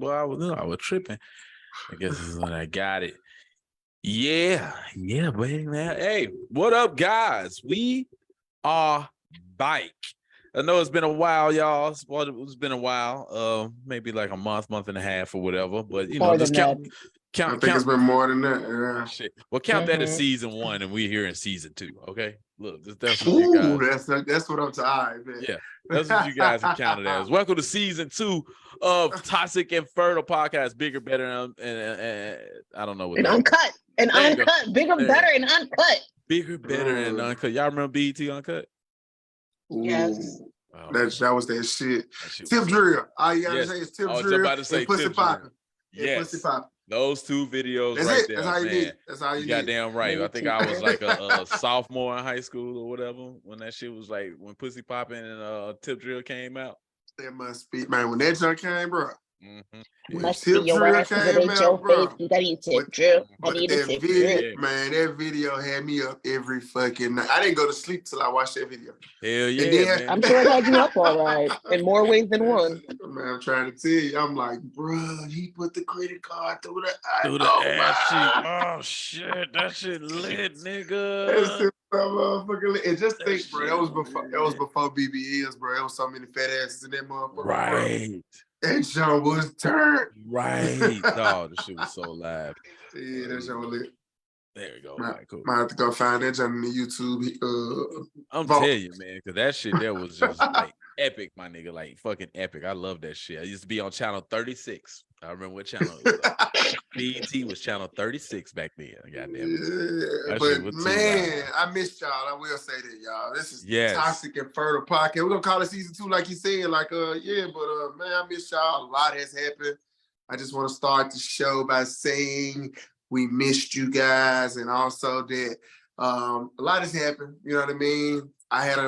Boy, I was tripping. I guess this is when I got it. Yeah, baby, man. Hey, what up, guys? We are back. I know it's been a while, y'all. It's been a while. Maybe like a month and a half or whatever. But you know, just count. I think it's been more than that. Yeah. Shit. Well, count that as season 1, and we're here in season 2. Okay, look, that's what Ooh, you guys. that's what I'm tired, man. Yeah, that's what you guys have counted as. Welcome to season 2 of Toxic and Fertile Podcast. Bigger, better, and I don't know what. And uncut, bigger, better, and uncut. Bigger, better, and uncut. Y'all remember BET Uncut? Yes. Oh, that was that shit. Tip drill. All you gotta say is tip drill. About to say and pussy popping. Yes. Pussy popping. Those 2 videos that's right it. there. That's how you man. need. That's how you goddamn right. I think I was like a sophomore in high school or whatever when that shit was like when Pussy Poppin' and Tip Drill came out. That must be, man. When that junk came, bro. Must be your ass to your face. You gotta eat Tip Drill. I need a Tip Drill. Man, that video had me up every fucking night. I didn't go to sleep till I watched that video. Hell yeah, then, man. I'm sure it had you up all right in more ways than one. Man, I'm trying to tell you. I'm like, bro, he put the credit card through the ass cheek. Oh shit, that shit lit, nigga. That shit motherfucking lit. And just think, bro, that was before BBLs, bro. There was so many fat asses in that motherfucker. Right. Bro. That show was turned. Right. Oh, the shit was so live. Yeah, that show was lit. There we go. All right, cool. Might have to go find that on the YouTube. I'm telling you, man, because that shit there was just like epic, my nigga. Like fucking epic. I love that shit. I used to be on channel 36. I remember what channel it was. BET was channel 36 back then. Goddamn. Yeah, but man, I missed y'all. I will say that, y'all. This is Toxic and Fertile Podcast. We're gonna call it season 2, like you said. Like, man, I miss y'all. A lot has happened. I just want to start the show by saying we missed you guys, and also that a lot has happened. You know what I mean? I had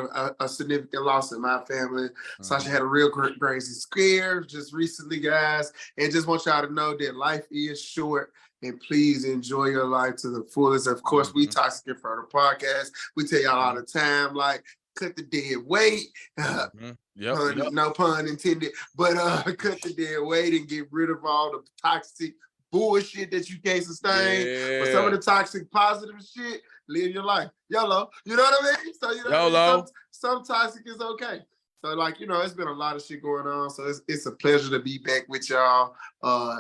a significant loss in my family. Sasha had a real crazy scare just recently, guys. And just want y'all to know that life is short, and please enjoy your life to the fullest. Of course, we Toxic and Fertile Podcast. We tell y'all all the time, like, cut the dead weight. No pun intended. But cut the dead weight and get rid of all the toxic bullshit that you can't sustain. Yeah. But some of the toxic positive shit, live your life. YOLO. You know what I mean? So, you know, YOLO. Some toxic is okay. So, like, you know, it's been a lot of shit going on. So it's a pleasure to be back with y'all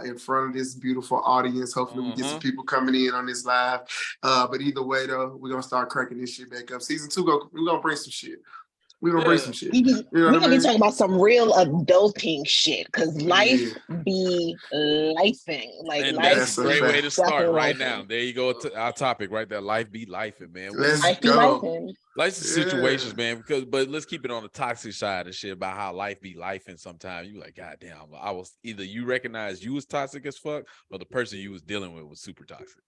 in front of this beautiful audience. Hopefully we get some people coming in on this live. But either way, though, we're going to start cracking this shit back up. Season 2, we're going to bring some shit. We're going to bring some shit. We're going to be talking about some real adulting shit, because life be lifing. Like, and life that's a great way to start right now. There you go to our topic right there. Life be lifing, man. Life be lifing. Life's the situations, man. But let's keep it on the toxic side of shit about how life be lifing. Sometimes you like, God damn, I was either you recognize you was toxic as fuck, or the person you was dealing with was super toxic.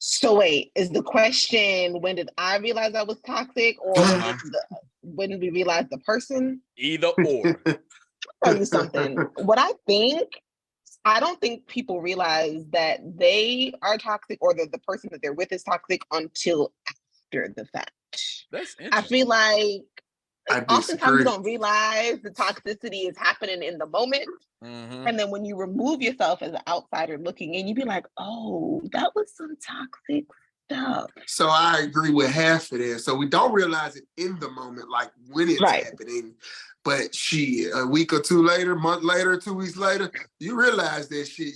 So wait, is the question, when did I realize I was toxic, or when did we realize the person? Either or. I'll tell you something. I don't think people realize that they are toxic, or that the person that they're with is toxic, until after the fact. That's interesting. I feel like oftentimes you don't realize the toxicity is happening in the moment. And then when you remove yourself as an outsider looking in, you be like, oh, that was some toxic stuff. So I agree with half of that. So we don't realize it in the moment, like when it's happening. But a week or two later, month later, 2 weeks later, you realize that shit.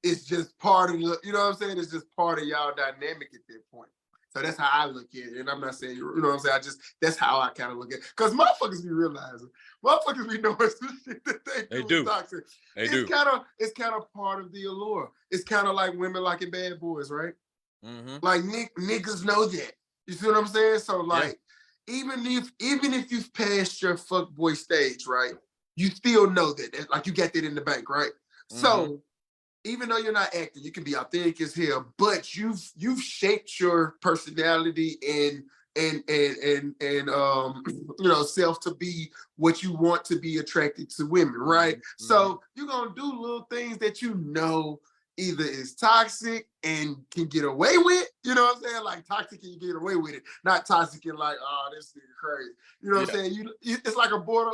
It's just part of the, you know what I'm saying? It's just part of y'all dynamic at that point. So that's how I look at it. And I'm not saying, you know what I'm saying? That's how I kind of look at it. Because motherfuckers be realizing. Motherfuckers be knowing some shit that they do. Toxic. It's kind of part of the allure. It's kind of like women liking bad boys, right? Like niggas know that. You see what I'm saying? So like, even if you've passed your fuckboy stage, right? You still know that. Like you got that in the bank, right? So even though you're not acting, you can be authentic as hell, but you've shaped your personality and you know, self to be what you want to be attracted to women, right? So you're gonna do little things that you know either is toxic and can get away with, you know what I'm saying? Like toxic and you get away with it, not toxic and like, oh, this nigga crazy. You know what I'm saying? It's like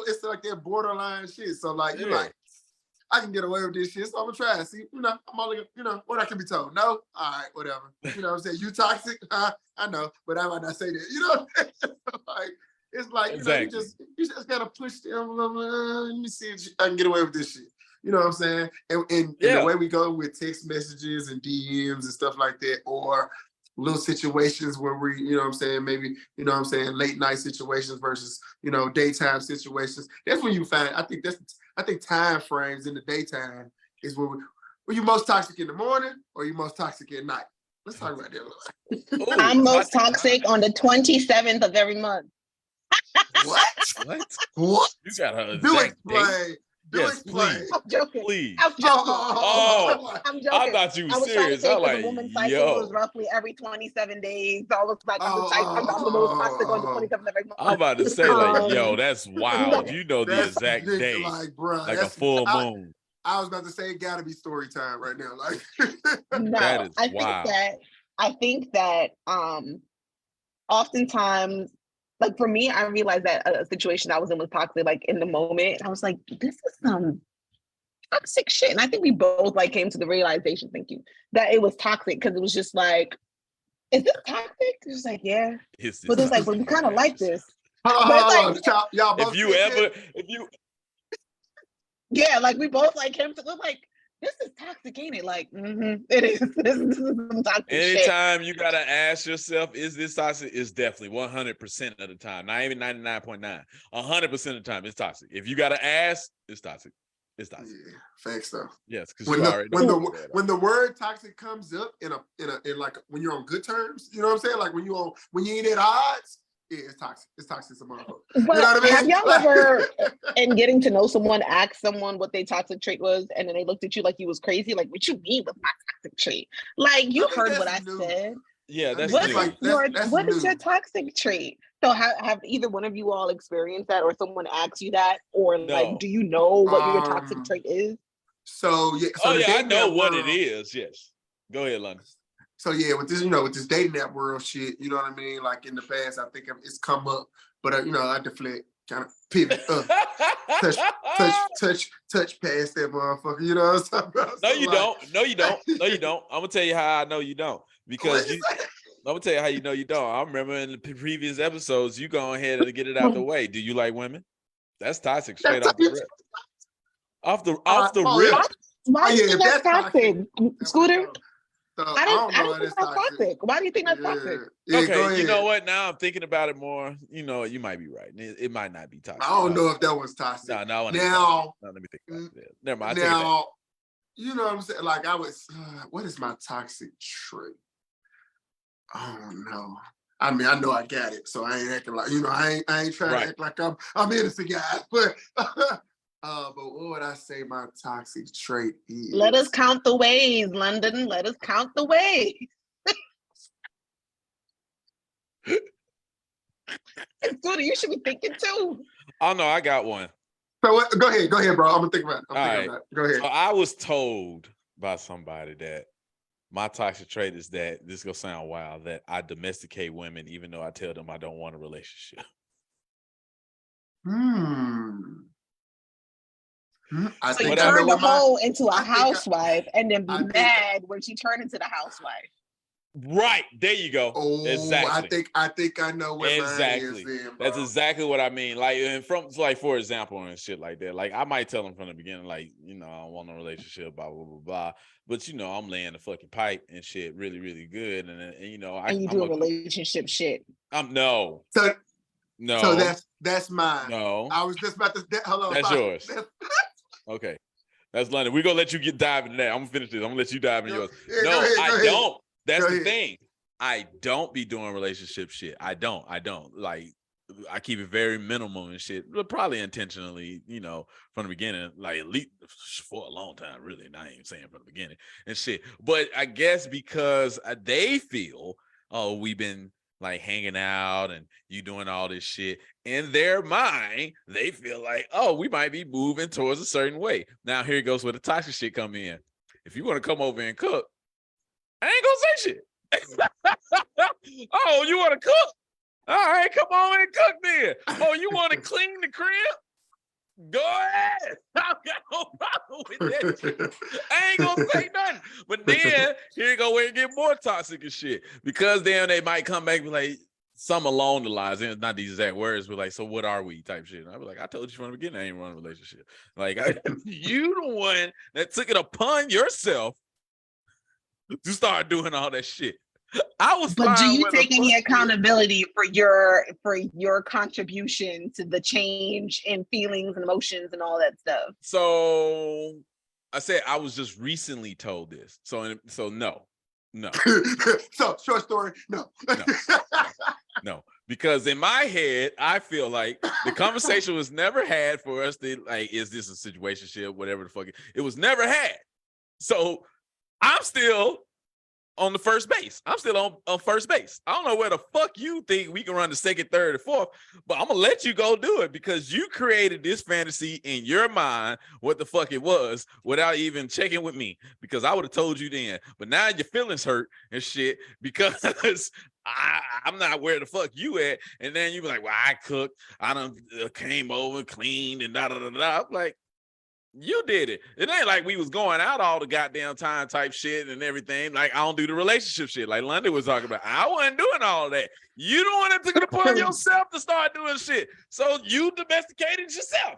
it's like that borderline shit. So like, you like, I can get away with this shit, so I'm gonna try and see. You know, I'm only, you know, what I can be told. No, all right, whatever. You know what I'm saying? You toxic? I know, but I might not say that. You know what I'm saying? Like, it's like, you know, you just gotta push the envelope. Let me see if I can get away with this shit. You know what I'm saying? And the way we go with text messages and DMs and stuff like that, or little situations where we, you know what I'm saying, maybe, you know what I'm saying, late night situations versus, you know, daytime situations. That's when you find, I think time frames in the daytime is where you most toxic in the morning or you most toxic at night. Let's talk about that. I'm most toxic on the 27th of every month. What? You got her. Do explain. Yes, please. I'm joking. Please. I'm joking. I'm joking. I thought you were serious. I'm like, the woman's cycle was roughly every 27 days. So I was like, I'm the most toxic on the 27th of every month. I'm about to say, like, yo, that's wild. You know the exact day. Like, bro, like a full moon. I was about to say it gotta be story time right now. Like no, that is wild. I think that oftentimes, like for me, I realized that a situation I was in was toxic, like in the moment. I was like, this is some toxic shit. And I think we both like came to the realization, that it was toxic because it was just like, is this toxic? It was like, yeah. But it's like, well, we kind of like this. Y'all both yeah, like we both like came to like, this is toxic, ain't it? Like, it is. This is some toxic Anytime shit. you gotta ask yourself, is this toxic? It's definitely 100% of the time. Not even 99.9. 100% of the time, it's toxic. If you gotta ask, it's toxic. It's toxic. Yeah, facts though. Yes, because when the word toxic comes up in like when you're on good terms, you know what I'm saying? Like when you ain't at odds. Yeah, it's toxic. It's toxic to motherfucker. You know what I mean? Have y'all ever, in getting to know someone, asked someone what their toxic trait was, and then they looked at you like you was crazy? Like, what you mean with my toxic trait? Like, you heard what I said. Yeah, that's what new. Is your toxic trait? So have either one of you all experienced that, or someone asked you that, or like, do you know what your toxic trait is? So yeah. I know what it is. Yes. Go ahead, London. So yeah, with this dating app world shit, you know what I mean? Like in the past, I think it's come up, but I deflect, kind of pivot up, touch past that motherfucker. You know what I'm talking about? No, you don't. No, you don't. No, you don't. I'm gonna tell you how I know you don't. Because I'm gonna tell you how you know you don't. I remember in the previous episodes, you go ahead and get it out the way. Do you like women? That's toxic, straight off the rip. Off the rip. Why do you think that's toxic, Scooter? So I don't think that's toxic. Why do you think that's toxic? Okay, you know what? Now I'm thinking about it more. You know, you might be right. It might not be toxic. I don't know if that was toxic. No, now, let me think about it. Never mind. Now, you know what I'm saying? Like what is my toxic trait? I don't know. I mean, I know I got it, so I ain't acting like, I ain't trying to act like I'm innocent, guys. But but what would I say my toxic trait is? Let us count the ways, London. Let us count the ways. Scooter, you should be thinking too. Oh no, I got one. So go ahead, bro. I'm gonna think about it. Go ahead. So I was told by somebody that my toxic trait is that, this is gonna sound wild, that I domesticate women even though I tell them I don't want a relationship. I think you turn the hoe into a housewife and then be mad when she turned into the housewife. Right, there you go. Oh, exactly. I think I know what mine is then, bro. That's exactly what I mean. Like, and for example, and shit like that. Like, I might tell them from the beginning, like, I don't want a relationship, blah blah blah blah. But I'm laying the fucking pipe and shit, really really good, and you do a relationship shit. No. No. So that's mine. No. I was just about to. Hold on. That's yours. Okay. That's London. We're gonna let you dive into that. I'm gonna finish this. I'm gonna let you dive into yours. Yeah, no, go ahead, I don't. That's the ahead. thing. I don't be doing relationship shit. I don't. Like, I keep it very minimal and shit, but probably intentionally, from the beginning, like at least for a long time, really. And I ain't saying from the beginning and shit. But I guess because they feel, we've been like hanging out and you doing all this shit, in their mind, they feel like, we might be moving towards a certain way. Now here it goes where the toxic shit come in. if you want to come over and cook, I ain't gonna say shit. Oh, you want to cook? All right, come on and cook then. Oh, you want to clean the crib? Go ahead. I got no problem with that shit. I ain't gonna say nothing. But then here you go where it get more toxic and shit. Because then they might come back and be like, some along the lines, and it's not these exact words, but like, so what are we type shit. And I'll be like, I told you from the beginning I ain't running a relationship. Like, you the one that took it upon yourself to start doing all that shit. I was. But do you take any accountability for your contribution to the change in feelings and emotions and all that stuff? So I said I was just recently told this. So no. So short story, no. Because in my head, I feel like the conversation was never had for us to like, is this a situationship, whatever the fuck it was never had. So I'm still on the first base. I'm still on first base. I don't know where the fuck you think we can run the second, third, or fourth, but I'm gonna let you go do it because you created this fantasy in your mind what the fuck it was without even checking with me, because I would have told you then. But now your feelings hurt and shit because I'm not where the fuck you at. And then you be like, well, I cooked, I done came over, cleaned, and da-da-da-da. I'm like, you did it. It ain't like we was going out all the goddamn time type shit and everything. Like, I don't do the relationship shit like London was talking about. I wasn't doing all that. You the one that took it upon yourself to start doing shit. So you domesticated yourself.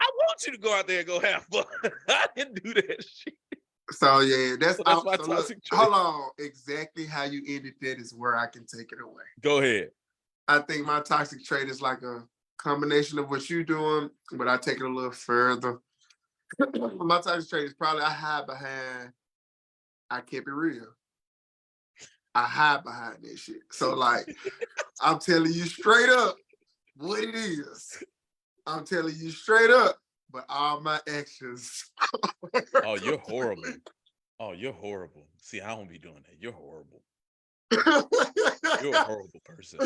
I want you to go out there and go have fun. I didn't do that shit. So yeah, that's my toxic trait. Hold on. Exactly how you ended that is where I can take it away. Go ahead. I think my toxic trait is like a combination of what you're doing, but I take it a little further. My toxic trait is probably I hide behind, I keep it real. I hide behind that shit. So like, I'm telling you straight up what it is. I'm telling you straight up, but all my actions. Oh, you're horrible. Oh, you're horrible. See, I don't be doing that. You're horrible. You're a horrible person.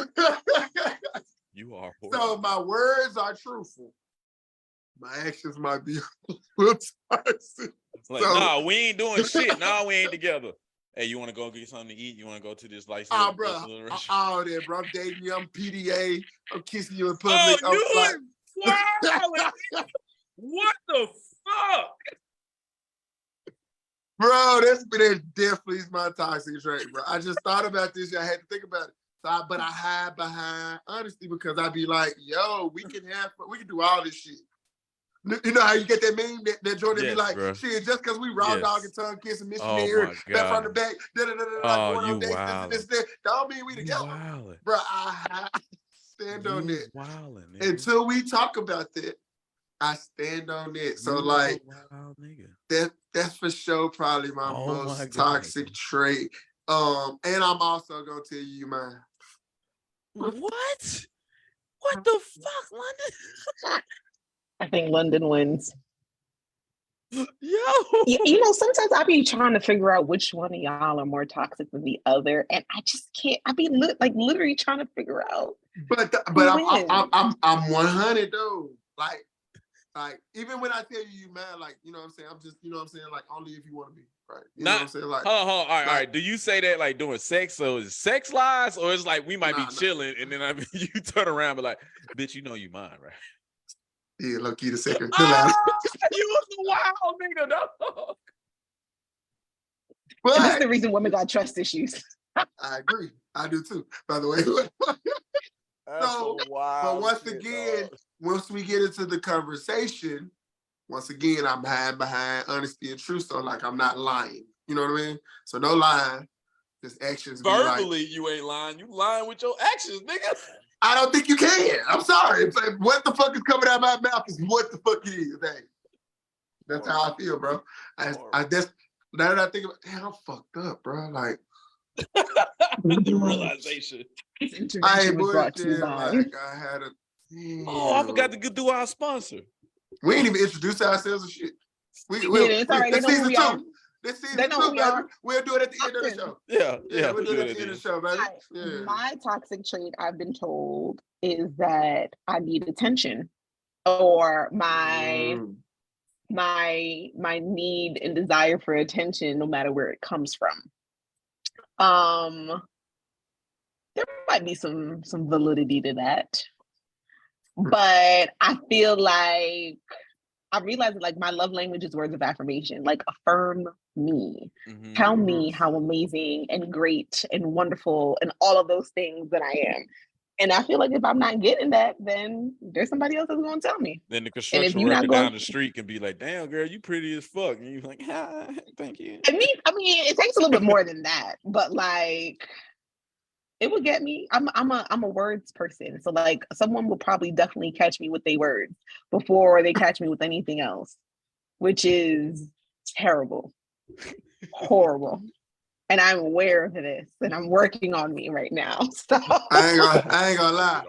You are horrible. So my words are truthful. My actions might be a little toxic. Like, nah, we ain't doing shit. Nah, we ain't together. Hey, you want to go get something to eat? You want to go to this license? Oh, bro. All that, bro. I'm dating you. I'm PDA. I'm kissing you in public. Oh, what the fuck? Bro, that definitely is my toxic trait, bro. I just thought about this. I had to think about it. But I hide behind honesty because I'd be like, yo, we can do all this shit. You know how you get that meme that Jordan be like, bro. Shit, just because we raw dog and tongue kissing missionary, back from the back, going on dates, this, don't mean we together. Bro, I stand on that. Until we talk about that, I stand on it. So like, that's for sure probably my most toxic trait. And I'm also gonna tell you mine. What? What the fuck, London? I think London wins. Yo, you know, sometimes I be trying to figure out which one of y'all are more toxic than the other, and I just can't. I be literally trying to figure out. But I'm 100 though. Like even when I tell you mad, like you know what I'm saying. I'm just like only if you want to be right. You know what I'm saying? Like, hold on. All right. Do you say that like doing sex? So is sex lies, or it's like we might be chilling, and then you turn around and be like, bitch, you know you mine, right? Yeah, low key the second. You was a wild nigga, dog. But this is the reason women got trust issues. I agree. I do too, by the way. But once we get into the conversation, once again, I'm hiding behind honesty and truth. So like I'm not lying. You know what I mean? So no lying, just actions. Verbally, you ain't lying. You lying with your actions, nigga. I don't think you can. I'm sorry. It's like, what the fuck is coming out of my mouth is what the fuck it is. Hey, that's how I feel, bro. I now that I think about, damn, I'm fucked up, bro. Like the realization. I ain't bullshit. Like I had a. I forgot to do our sponsor. We ain't even introduce ourselves and shit. It's all right. They know who we are. This season 2, baby. We'll do it at the end of the show. Yeah. We'll do it at the end of the show, baby. Yeah. My toxic trait, I've been told, is that I need attention, or my my need and desire for attention, no matter where it comes from. There might be some validity to that, but I feel like I realized like my love language is words of affirmation. Like, affirm me, tell me how amazing and great and wonderful and all of those things that I am. And I feel like if I'm not getting that, then there's somebody else that's going to tell me. Then the construction worker down the street can be like, "Damn, girl, you pretty as fuck," and you're like, "Hi, thank you." I mean, it takes a little bit more than that, but like, it would get me. I'm a words person, so like, someone will probably definitely catch me with their words before they catch me with anything else, which is terrible, horrible. And I'm aware of this, and I'm working on me right now. So I ain't gonna lie.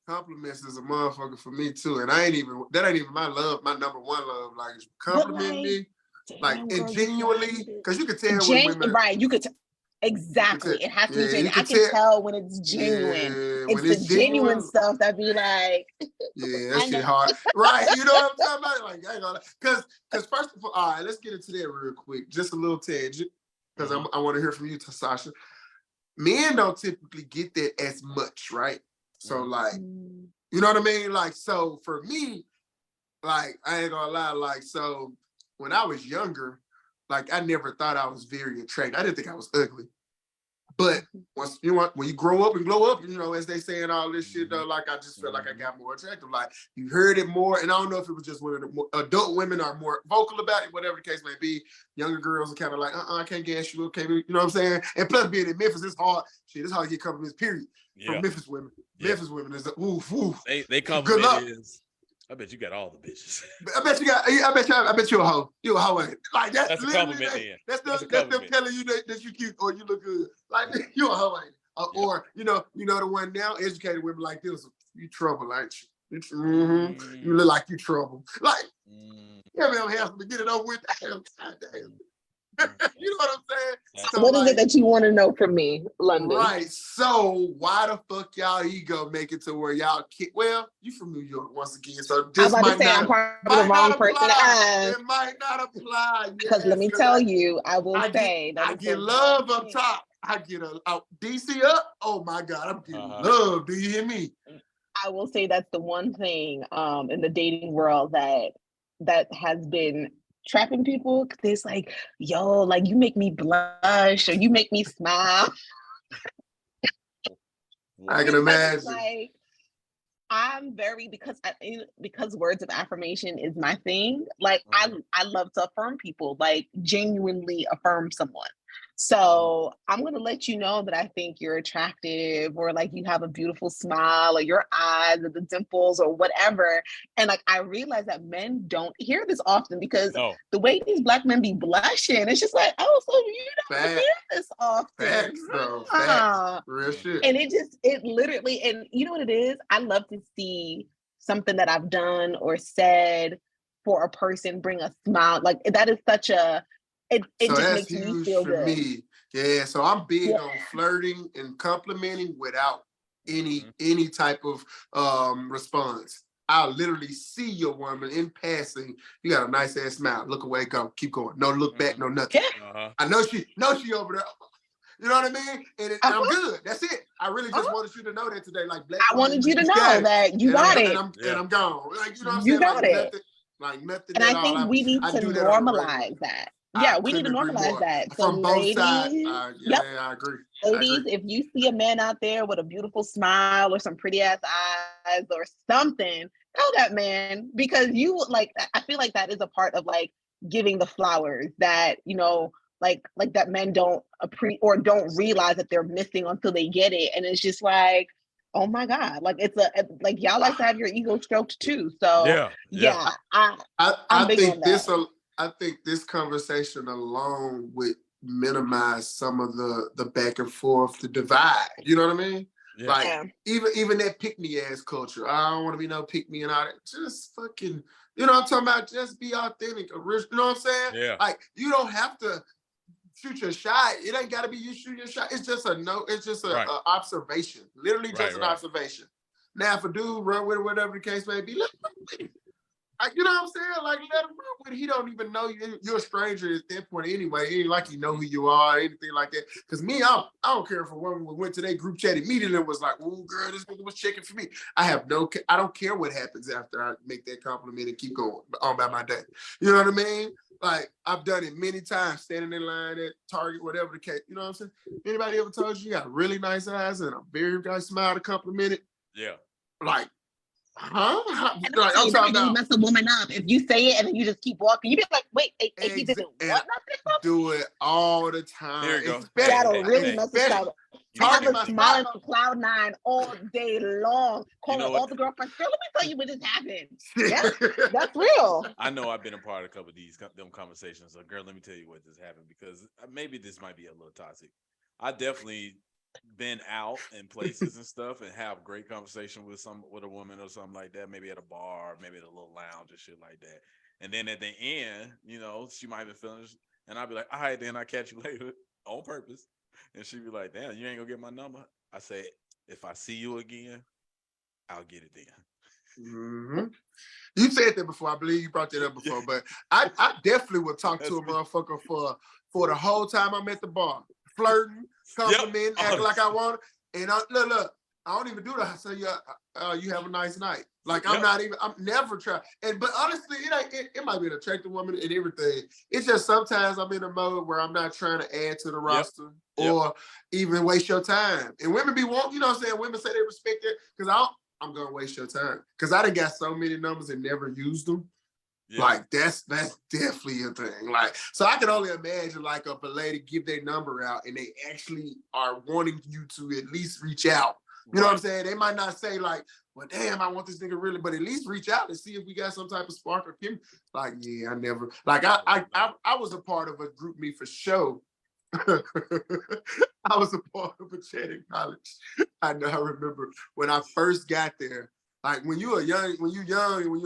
Compliments is a motherfucker for me too, and that ain't even my love, my number one love. Like, compliment me, like, and genuinely, because you can tell when women, right? You could exactly. It has to be genuine. I can tell when it's genuine. Yeah, it's the genuine stuff that be like, yeah, that shit hard, right? You know what I'm talking about? Like, I ain't gonna, because first of all right, let's get into that real quick. Just a little tangent, because I want to hear from you, Sasha. Men don't typically get that as much, right? So, like, you know what I mean? Like, so for me, like, I ain't gonna lie, like, so when I was younger, like, I never thought I was very attractive. I didn't think I was ugly. But once when you grow up and glow up, you know, as they say and all this shit, though, like, I just felt like I got more attractive. Like, you heard it more, and I don't know if it was just women, adult women are more vocal about it, whatever the case may be. Younger girls are kind of like, I can't gas you, okay, you know what I'm saying? And plus, being in Memphis, it's hard. Shit, it's hard to get compliments, period. From Memphis women. Yeah. Memphis women is oof. They compliment is, I bet you got all the bitches. I bet you a hoe. You a hoe, ain't it? Like, that's a compliment. That's them telling you that you cute or you look good. Like, you a hoe, ain't it? Or you know the one now, educated women like this, you trouble, ain't you? You look like you trouble. Like, yeah, man, I'm handsome to get it over with. Damn. You know what I'm saying? So what is it that you want to know from me, London? Right. So why the fuck y'all ego make it to where y'all can't? Well, you from New York once again, so this I'm probably the wrong person to ask. It might not apply. Because let me tell you, I get love up top. I get a DC up. Oh my God, I'm getting love. Do you hear me? I will say that's the one thing in the dating world that has been trapping people, because it's like, yo, like, you make me blush or you make me smile. I can imagine. Like, I'm very, because words of affirmation is my thing. Like, I love to affirm people, like, genuinely affirm someone. So I'm going to let you know that I think you're attractive, or like you have a beautiful smile, or your eyes, or the dimples, or whatever. And like, I realize that men don't hear this often, because the way these Black men be blushing, it's just like, oh, so you don't hear this often. Facts, bro. Facts. Real shit. And it literally, and you know what it is? I love to see something that I've done or said for a person bring a smile. Like, that is such a, it so just makes me feel good. Me. Yeah, so I'm big on flirting and complimenting without any type of response. I'll literally see your woman in passing. You got a nice ass smile. Look away, go, keep going. No look back, no nothing. I know she over there. You know what I mean? And I'm good. That's it. I really just wanted you to know that today. Like, Black I wanted you to know that you got it. And I'm gone. Like, you know what I'm saying? You got it. Nothing. And I think we need to normalize that. Yeah, we need to normalize that. So from both ladies, sides. I agree. Ladies, if you see a man out there with a beautiful smile or some pretty ass eyes or something, tell that man, because you, like, I feel like that is a part of like giving the flowers that, you know, like that men don't or don't realize that they're missing until they get it. And it's just like, oh my God, like, it's like, y'all like to have your ego stroked too. So I think I think this conversation alone would minimize some of the back and forth, the divide. You know what I mean? Yeah. Like, even that pick-me ass culture. I don't want to be no pick-me and all that. Just fucking, you know what I'm talking about? Just be authentic, original. You know what I'm saying? Yeah. Like, you don't have to shoot your shot. It ain't got to be you shoot your shot. It's just a observation. Literally just an observation. Now, if a dude run with it, whatever the case may be, let him run with it. Like, you know what I'm saying? Like, let him run even he don't even know you. You're a stranger at that point anyway. It ain't like you know who you are, anything like that. Because me, I don't care if a woman went to their group chat immediately and was like, "Oh, girl, this nigga was checking for me." I don't care what happens after I make that compliment and keep going on by my day. You know what I mean? Like, I've done it many times, standing in line at Target, whatever the case. You know what I'm saying? Anybody ever told you got really nice eyes and a very nice smile to compliment it? Yeah. Like, huh? And Like, I'm talking you about. mess a woman up if you say it and then you just keep walking. You be like, wait, he didn't what nothing? Do it all the time. Here you go. That'll really mess us up. Have a smiling on cloud 9 all day long, calling all the girlfriends. Girl, let me tell you what just happened. Yeah, that's real. I know I've been a part of a couple of them conversations. So, girl, let me tell you what just happened, because maybe this might be a little toxic. I definitely been out in places and stuff and have great conversation with a woman or something like that, maybe at a bar, maybe at a little lounge and shit like that. And then at the end, she might be feeling, and I'll be like, all right, then I'll catch you later on purpose. And she'd be like, damn, you ain't gonna get my number? I say, if I see you again, I'll get it then. Mm-hmm. You said that before. I believe you brought that up before, but I definitely would talk to a motherfucker for the whole time I'm at the bar, flirting, complimenting, acting like I want it. And look, I don't even do that. I say, you have a nice night. Like, I'm never trying. But honestly, it might be an attractive woman and everything. It's just sometimes I'm in a mode where I'm not trying to add to the roster or even waste your time. And women be wanting, you know what I'm saying? Women say they respect it because I'm going to waste your time. Because I done got so many numbers and never used them. Yeah. Like, that's definitely a thing. Like, so I can only imagine, like, if a lady give their number out and they actually are wanting you to at least reach out. You know what I'm saying? They might not say, like, well, damn, I want this nigga really, but at least reach out and see if we got some type of spark or chemistry. Like, yeah, I never. Like, I was a part of a group me for show. I was a part of a chat in college. I remember when I first got there. Like, when you're young, when you're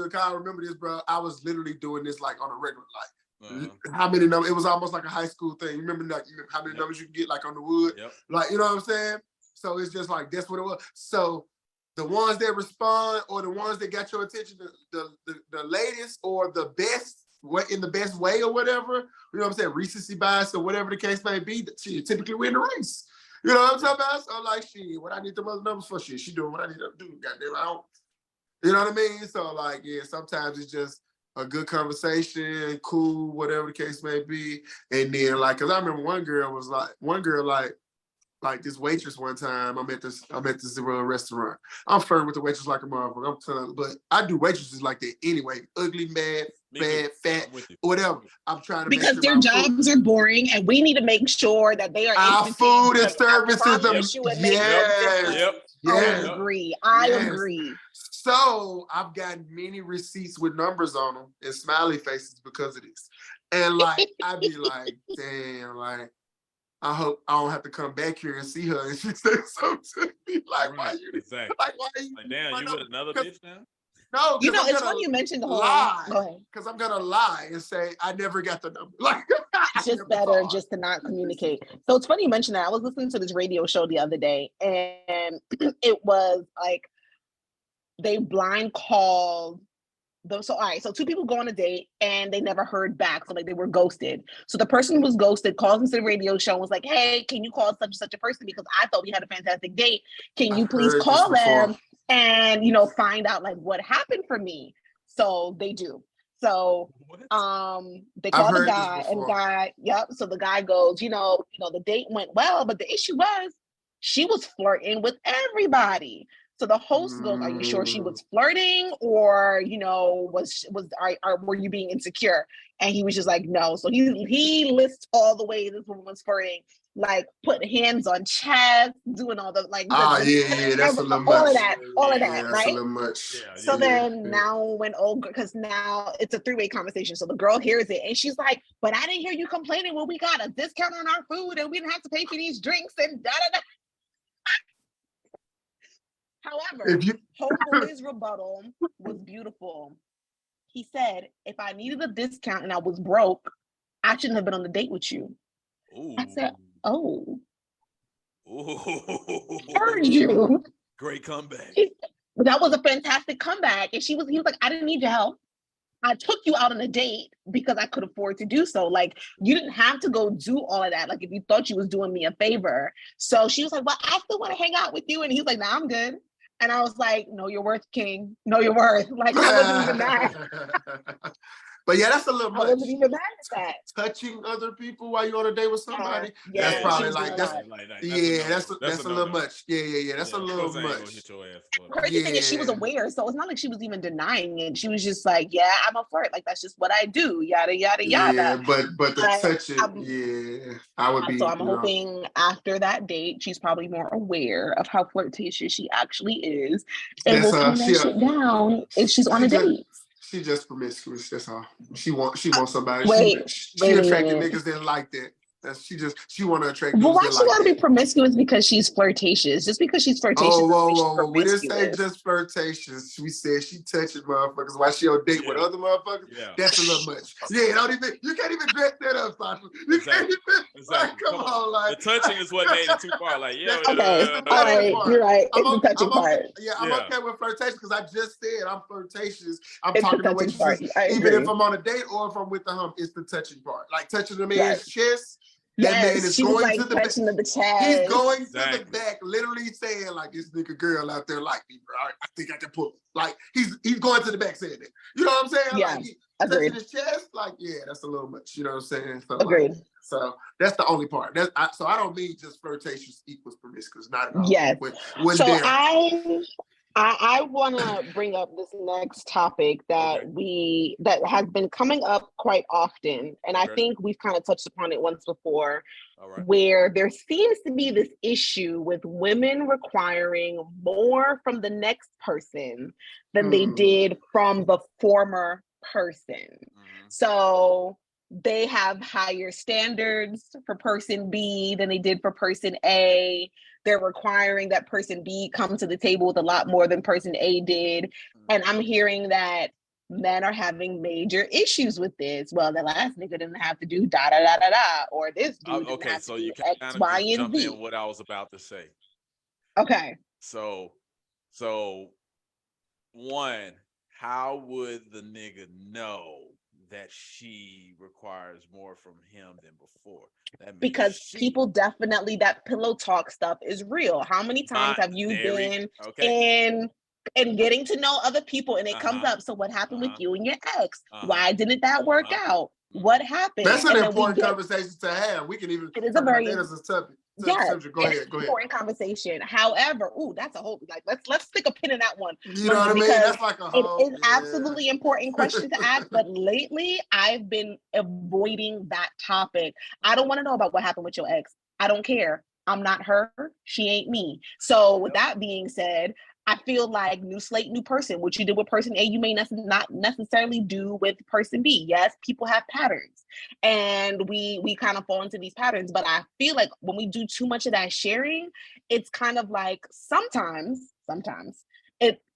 a college, I remember this, bro. I was literally doing this like on a regular, like how many numbers? It was almost like a high school thing. You remember how many numbers you can get like on the wood? Yep. Like, you know what I'm saying? So it's just like, that's what it was. So the ones that respond or the ones that got your attention, the latest or the best, in the best way or whatever, you know what I'm saying? Recency bias or whatever the case may be, she typically win the race. You know what I'm talking about? So like, what I need the other numbers for? She doing what I need her to do. Goddamn, I don't. You know what I mean? So like, yeah, sometimes it's just a good conversation, cool, whatever the case may be. And then like, cause I remember one girl like this waitress one time. I'm at this restaurant. I'm flirting with the waitress like a motherfucker. But I do waitresses like that anyway. Ugly, mad, bad, fat, whatever. I'm trying to because their jobs are boring, and we need to make sure that they are. Our food and services. I agree. So I've gotten many receipts with numbers on them and smiley faces because of this. And like, I'd be like, damn, like, I hope I don't have to come back here and see her. And she said something to me like, why you? Exactly. Like, why are you? Like, damn, you with another bitch now? No, it's funny you mentioned the whole lie. Go ahead. Because I'm gonna lie and say I never got the number. Like, it's just better just to not communicate. So it's funny you mentioned that. I was listening to this radio show the other day, and it was like they blind called. So two people go on a date and they never heard back. So like they were ghosted. So the person who was ghosted calls into the radio show and was like, hey, can you call such and such a person? Because I thought we had a fantastic date. Can you please call them and, find out like what happened for me? So they do. So they call the guy and the guy, so the guy goes, the date went well, but the issue was she was flirting with everybody. So the host goes, are you sure she was flirting or, were you being insecure? And he was just like, no. So he lists all the ways this woman was flirting, like putting hands on chest, doing all the like. That's a little much. All of that, that's right? A little much. So now because now it's a three-way conversation. So the girl hears it and she's like, but I didn't hear you complaining when we got a discount on our food and we didn't have to pay for these drinks and da-da-da. However, Hopefully's rebuttal was beautiful. He said, if I needed a discount and I was broke, I shouldn't have been on the date with you. Ooh. I said, oh. Heard you. Great comeback. That was a fantastic comeback. And he was like, I didn't need your help. I took you out on a date because I could afford to do so. Like, you didn't have to go do all of that. Like, if you thought you was doing me a favor. So she was like, well, I still want to hang out with you. And he's like, nah, I'm good. And I was like, know your worth, king. Know your worth. Like, I wasn't even mad. But yeah, that's a little much. I wasn't even mad at that. Touching other people while you're on a date with somebody, yeah, that's probably like, that's a little much. Yeah. That's a little much. Crazy thing is she was aware, so it's not like she was even denying it. She was just like, yeah, I'm a flirt. Like, that's just what I do. Yada, yada, yada. Yeah, but the touching, I would be. So I'm hoping after that date, she's probably more aware of how flirtatious she actually is. And will tone that shit down if she's on a date. She just promiscuous. That's all. She wants somebody. She attracted niggas that like that. She want to attract. Well, why she gotta be promiscuous? Because she's flirtatious. Just because she's flirtatious. Whoa. We didn't say just flirtatious. We said she touching motherfuckers while she on date with other motherfuckers. Yeah. That's a little much. Yeah, you can't even dress that up, Sasha. You can't even. Like, come on, like the touching is what made it too far. Like, yeah. Okay, all right, you're right. It's the touching part. Yeah, I'm okay with flirtatious because I just said I'm flirtatious. I'm talking to what you said. Even if I'm on a date or if I'm with the hump, it's the touching part. Like touching the man's chest. That man is going to the back. The chest. He's going to the back, literally saying like, "This nigga girl out there like me, bro. I think I can pull it." Like he's going to the back saying it. You know what I'm saying? Yeah, like, touching his chest, like that's a little much. You know what I'm saying? So, agreed. Like, so that's the only part. So I don't mean just flirtatious equals promiscuous. Not at all. Yes. I want to bring up this next topic that has been coming up quite often, and I think we've kind of touched upon it once before, where there seems to be this issue with women requiring more from the next person than they did from the former person. So they have higher standards for person B than they did for person A. They're requiring that person B come to the table with a lot more than person A did. And I'm hearing that men are having major issues with this. Well, the last nigga didn't have to do da da da da da, or this dude didn't have to do X, Y, and jump Z. In what I was about to say. Okay. So one, how would the nigga know that she requires more from him than before? Because people definitely, that pillow talk stuff is real. How many times have you been in getting to know other people and it comes up? So what happened with you and your ex? Why didn't that work out? What happened? That's an important conversation to have. We can even. It is a very. Yes, go ahead. Important conversation. However, that's a whole let's stick a pin in that one. You know what I mean? That's like a whole. It is absolutely important question to ask. But lately, I've been avoiding that topic. I don't want to know about what happened with your ex. I don't care. I'm not her. She ain't me. So with that being said, I feel like new slate, new person. What you did with person A, you may not necessarily do with person B. Yes, people have patterns, and we kind of fall into these patterns. But I feel like when we do too much of that sharing, it's kind of like sometimes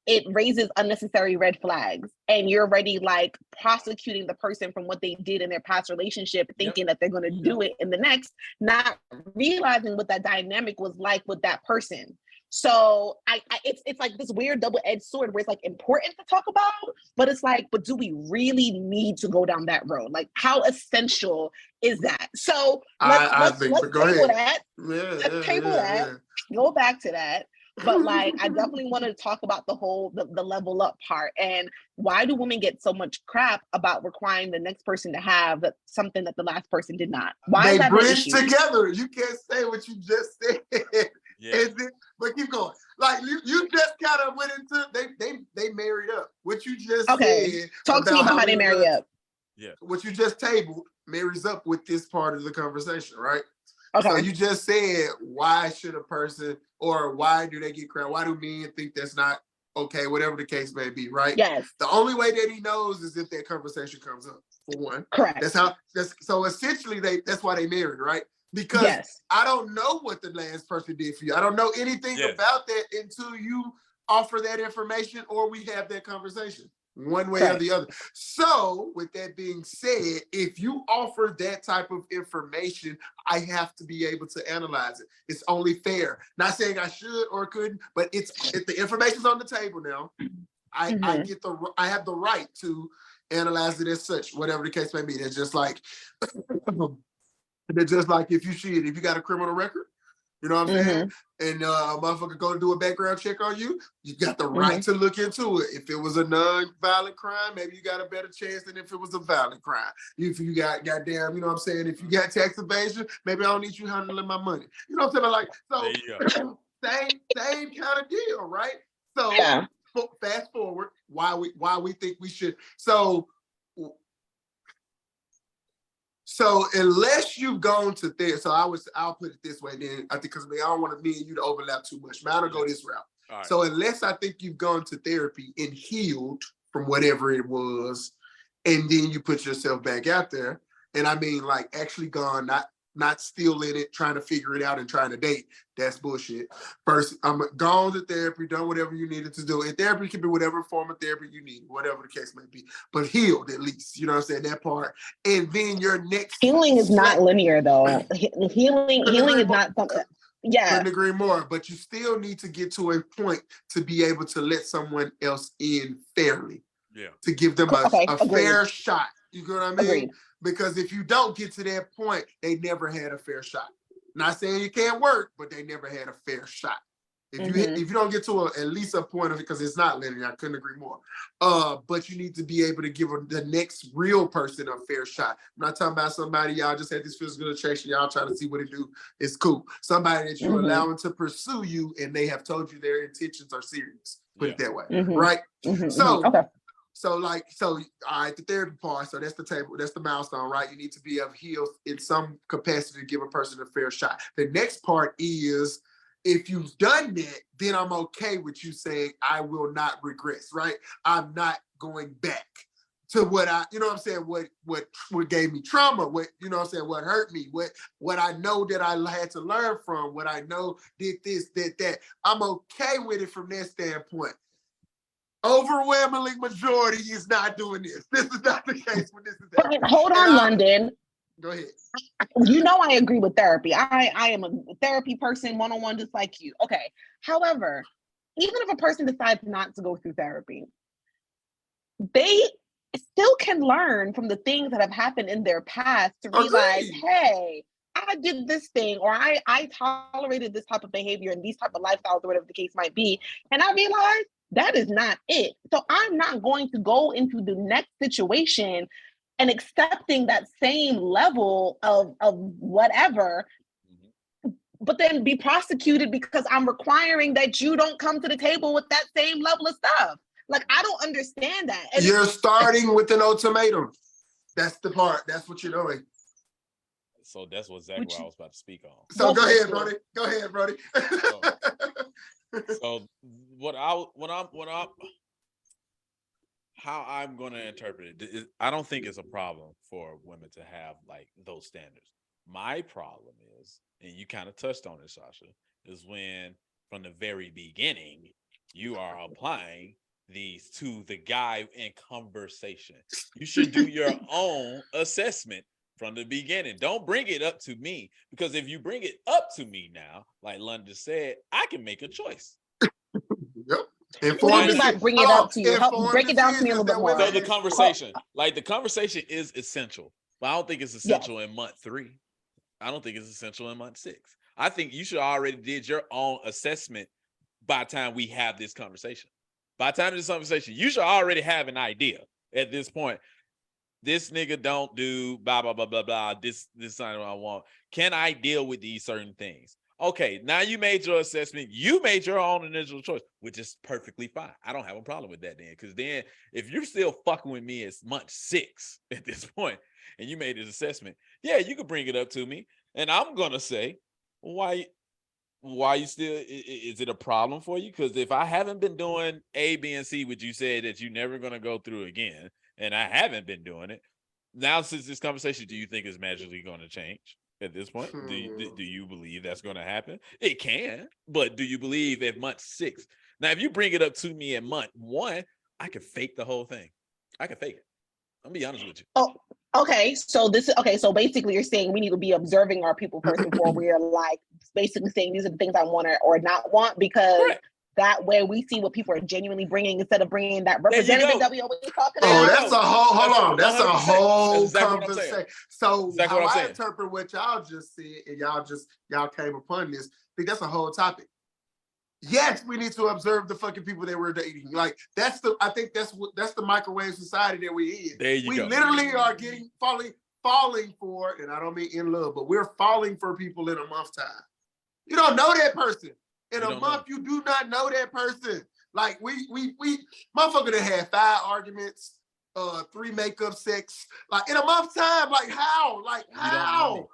it raises unnecessary red flags, and you're already like prosecuting the person from what they did in their past relationship, thinking that they're going to do it in the next, not realizing what that dynamic was like with that person. So it's like this weird double-edged sword where it's like important to talk about, but it's like, but do we really need to go down that road? Like, how essential is that? So let's table that. Let's table that. Go back to that. But like, I definitely want to talk about the level up part. And why do women get so much crap about requiring the next person to have something that the last person did not? Why they bridge together? You can't say what you just said. Yeah. But keep going. Like you just kind of went into they married up. What you just said. Talk to me about how they marry up. Yeah. What you just tabled marries up with this part of the conversation, right? Okay. So you just said, why should a person, or why do they get crap? Why do men think that's not okay? Whatever the case may be, right? Yes. The only way that he knows is if that conversation comes up. For one, correct. So essentially that's why they married, right? Because I don't know what the last person did for you. I don't know anything about that until you offer that information or we have that conversation, one way or the other. So with that being said, if you offer that type of information, I have to be able to analyze it. It's only fair. Not saying I should or couldn't, but if the information's on the table now, I have the right to analyze it as such, whatever the case may be. They're just like, if you got a criminal record, you know what I'm saying? And a motherfucker go to do a background check on you, you got the right to look into it. If it was a non-violent crime, maybe you got a better chance than if it was a violent crime. If you got goddamn, you know what I'm saying? If you got tax evasion, maybe I don't need you handling my money. You know what I'm saying? Like, so same kind of deal, right? So fast forward, why we think we should. So unless you've gone to therapy, I'll put it this way then, I think, because I don't want me and you to overlap too much. Mine will go this route. Right. So unless I think you've gone to therapy and healed from whatever it was, and then you put yourself back out there, and I mean like actually gone, not still in it, trying to figure it out and trying to date, that's bullshit. First, I'm gone to therapy, done whatever you needed to do. And therapy can be whatever form of therapy you need, whatever the case may be, but healed at least, you know what I'm saying, that part. And then your next healing is not linear though. Healing is not something. Yeah. Couldn't agree more, but you still need to get to a point to be able to let someone else in fairly. Yeah. To give them a fair shot. You know what I mean? Agreed. Because if you don't get to that point, they never had a fair shot. Not saying it can't work, but they never had a fair shot. If you don't get to at least a point of it, because it's not linear, I couldn't agree more. But you need to be able to give the next real person a fair shot. I'm not talking about somebody y'all just had this physical attraction, y'all trying to see what it do. It's cool. Somebody that you're allowing to pursue you, and they have told you their intentions are serious. Put it that way, right? So. Okay. So all right, the therapy part, so that's the table, that's the milestone, right? You need to be healed in some capacity to give a person a fair shot. The next part is, if you've done that, then I'm okay with you saying, I will not regress, right? I'm not going back to what you know what I'm saying, what gave me trauma, what, you know what I'm saying, what hurt me, what I know that I had to learn from, what I know did this, did that. I'm okay with it from that standpoint. Overwhelmingly majority is not doing this. This is not the case when this is happening. Hold on, London. Go ahead. You know I agree with therapy. I am a therapy person, one-on-one, just like you. Okay. However, even if a person decides not to go through therapy, they still can learn from the things that have happened in their past to realize, hey, I did this thing, or I tolerated this type of behavior and these type of lifestyles, or whatever the case might be. And I realized that is not it. So I'm not going to go into the next situation and accepting that same level of whatever, but then be prosecuted because I'm requiring that you don't come to the table with that same level of stuff. Like, I don't understand that. And you're starting with an ultimatum. That's the part. That's what you're doing. So that's what exactly what I was about to speak on. So go ahead, Brody. Go ahead, Brody. So how I'm going to interpret it is, I don't think it's a problem for women to have like those standards. My problem is, and you kind of touched on it, Sasha, is when from the very beginning you are applying these to the guy in conversation. You should do your own assessment from the beginning. Don't bring it up to me, because if you bring it up to me now, like London said, I can make a choice. Yep. What do you mean bring it up to you? Help break it down to me a little bit more. So the conversation, the conversation is essential, but I don't think it's essential in month 3. I don't think it's essential in month 6. I think you should already did your own assessment by the time we have this conversation. By the time of this conversation, you should already have an idea at this point. This nigga don't do blah, blah, blah, blah, blah. This is not what I want. Can I deal with these certain things? Okay, now you made your assessment. You made your own initial choice, which is perfectly fine. I don't have a problem with that then, because then if you're still fucking with me, it's month 6 at this point, and you made this assessment, yeah, you can bring it up to me, and I'm going to say, why you still, is it a problem for you? Because if I haven't been doing A, B, and C, which you said that you're never going to go through again, and I haven't been doing it, now since this conversation, do you think it's magically going to change at this point? Do you believe that's going to happen? It can, but do you believe at month 6? Now, if you bring it up to me at month 1, I can fake the whole thing. I can fake it. I'll be honest with you. Oh, okay. So so basically you're saying we need to be observing our people first before we're like basically saying these are the things I want or not want, because that way we see what people are genuinely bringing instead of bringing that representative that we always talk about. Oh, that's a whole, hold on. That's a whole exactly conversation. So exactly how I interpret what y'all just said, and y'all came upon this, I think that's a whole topic. Yes, we need to observe the fucking people that we're dating. Like I think that's the microwave society that we're in. There you go. We literally are falling for, and I don't mean in love, but we're falling for people in a month's time. You don't know that person. In a month, you do not know that person. Like we motherfucker that had 5 arguments, 3 makeup sex, like in a month's time. Like how? Like how?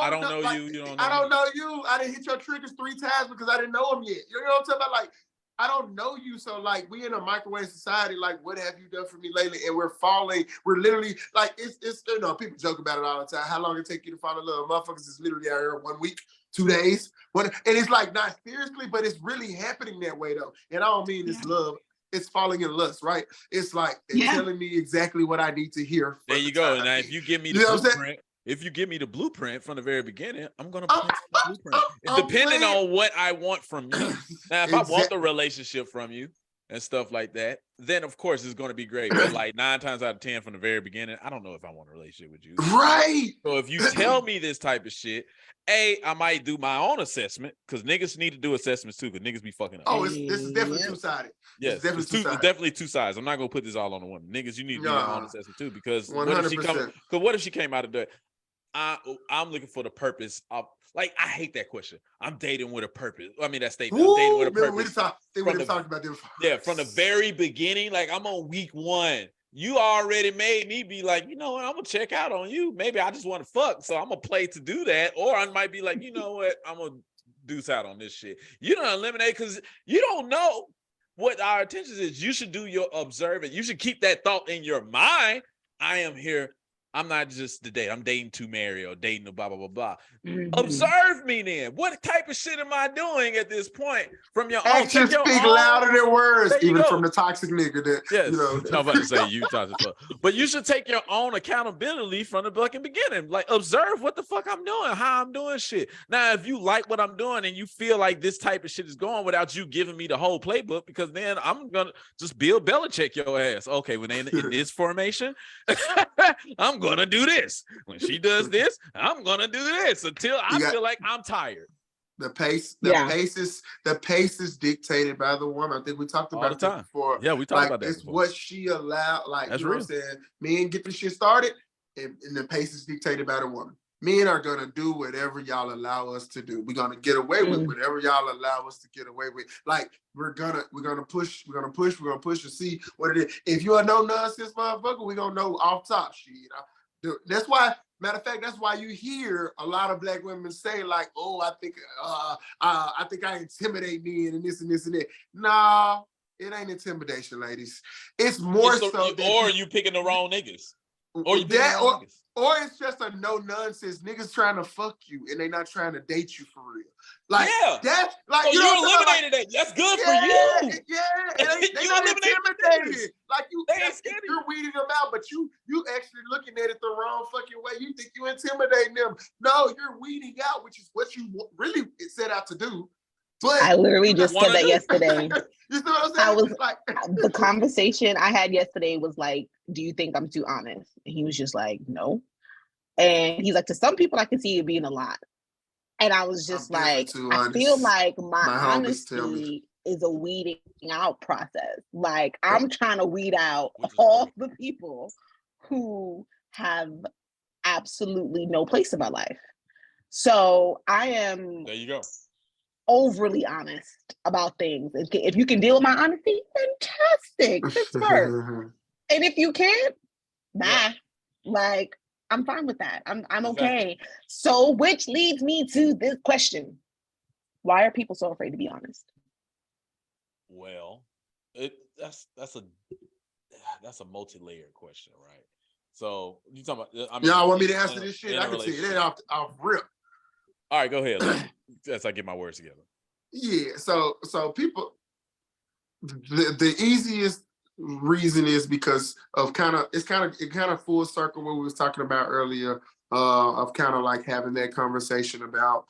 I don't know you. You don't know. I don't know you. I didn't hit your triggers 3 times because I didn't know them yet. You know what I'm talking about? Like, I don't know you. So like we in a microwave society, like what have you done for me lately? And we're falling. We're literally like it's you know, people joke about it all the time. How long it take you to fall in love? Motherfuckers is literally out here 1 week, 2 days. And it's like not seriously, but it's really happening that way though. And I don't mean it's love. It's falling in lust, right? It's like they're telling me exactly what I need to hear. There you go. Now if you give me the blueprint. If you give me the blueprint from the very beginning, I'm gonna play the blueprint. Depending on what I want from you. Now, if I want the relationship from you and stuff like that, then of course it's gonna be great. But like 9 times out of 10 from the very beginning, I don't know if I want a relationship with you. Right. So if you tell me this type of shit, I might do my own assessment because niggas need to do assessments too, because niggas be fucking up. Oh, this is definitely two-sided. Yes, it's definitely 2 sides. I'm not gonna put this all on the woman. Niggas, you need to do your own assessment too, because 100%. what if she came out of the I'm looking for the purpose of, like, I hate that question. I'm dating with a purpose. I mean, that statement. I'm dating with a purpose. We talked about this. Yeah, from the very beginning. Like, I'm on week 1. You already made me be like, you know what? I'm gonna check out on you. Maybe I just want to fuck, so I'm gonna play to do that. Or I might be like, you know what? I'm gonna deuce out on this shit. You don't eliminate because you don't know what our intentions is. You should do your observing. You should keep that thought in your mind. I am here. I'm not just the date. I'm dating to marry or dating to blah, blah, blah, blah. Mm-hmm. Observe me then. What type of shit am I doing at this point? From your actions speak louder than words, even from the toxic nigga that, yes. you know. I'm about to say you toxic fuck. But you should take your own accountability from the fucking beginning. Like, observe what the fuck I'm doing, how I'm doing shit. Now, if you like what I'm doing and you feel like this type of shit is going without you giving me the whole playbook, because then I'm going to just Bill Belichick your ass. Okay, when they in this formation, I'm gonna do this. When she does this, I'm gonna do this until I feel like I'm tired. The pace is dictated by the woman. I think we talked about it before. Yeah, we talked about that. It's what she allowed. Like, that's, you know what I'm saying? Men get the shit started, and the pace is dictated by the woman. Men are gonna do whatever y'all allow us to do. We're gonna get away with whatever y'all allow us to get away with. Like, we're gonna push to see what it is. If you're a no nonsense motherfucker, we're gonna know off top shit. That's why, matter of fact, that's why you hear a lot of black women say, like, oh, I think I intimidate men and this and this and that. Nah, it ain't intimidation, ladies. It's more or you picking the wrong niggas. Or it's just a no nonsense niggas trying to fuck you and they not trying to date you for real. Like, that's like, so you eliminated that. That's good for you. Yeah, they not intimidated. Like, you're weeding them out, but you actually looking at it the wrong fucking way. You think you intimidating them. No, you're weeding out, which is what you really set out to do. But I literally just said that yesterday. You see what I'm saying? I was like, the conversation I had yesterday was like, do you think I'm too honest? And he was just like, no. And he's like, to some people, I can see it being a lot. And I was just like, I feel like my honesty is a weeding out process. Like, I'm trying to weed out all the people who have absolutely no place in my life. So I am there you go. Overly honest about things. If you can deal with my honesty, fantastic. This works. And if you can't, bye. Like, I'm fine with that. I'm okay. So, which leads me to this question: why are people so afraid to be honest? Well, that's a multi-layered question, right? So you talking about? I mean, y'all want me to answer this shit? I can tell you that off rip. All right, go ahead. As I get my words together. Yeah. So people, the easiest reason is because of it kind of full circle what we was talking about earlier, of kind of like having that conversation about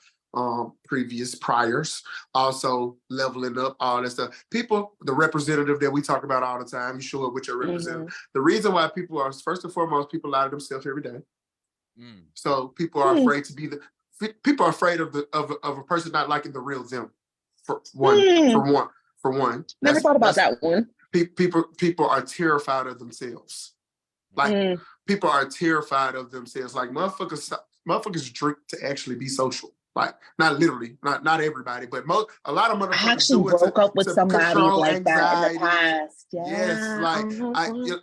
previous priors, also leveling up, all that stuff. People, the representative that we talk about all the time, you show up with your representative. The reason why people are, first and foremost, people lie to themselves every day. So people are afraid to be people are afraid of a person not liking the real them. For one. Never thought about that one. People are terrified of themselves. Like people are terrified of themselves. Like motherfuckers drink to actually be social. Like not literally, not everybody, but a lot of motherfuckers. I actually broke up with somebody like that in the past. Yeah. Yes, like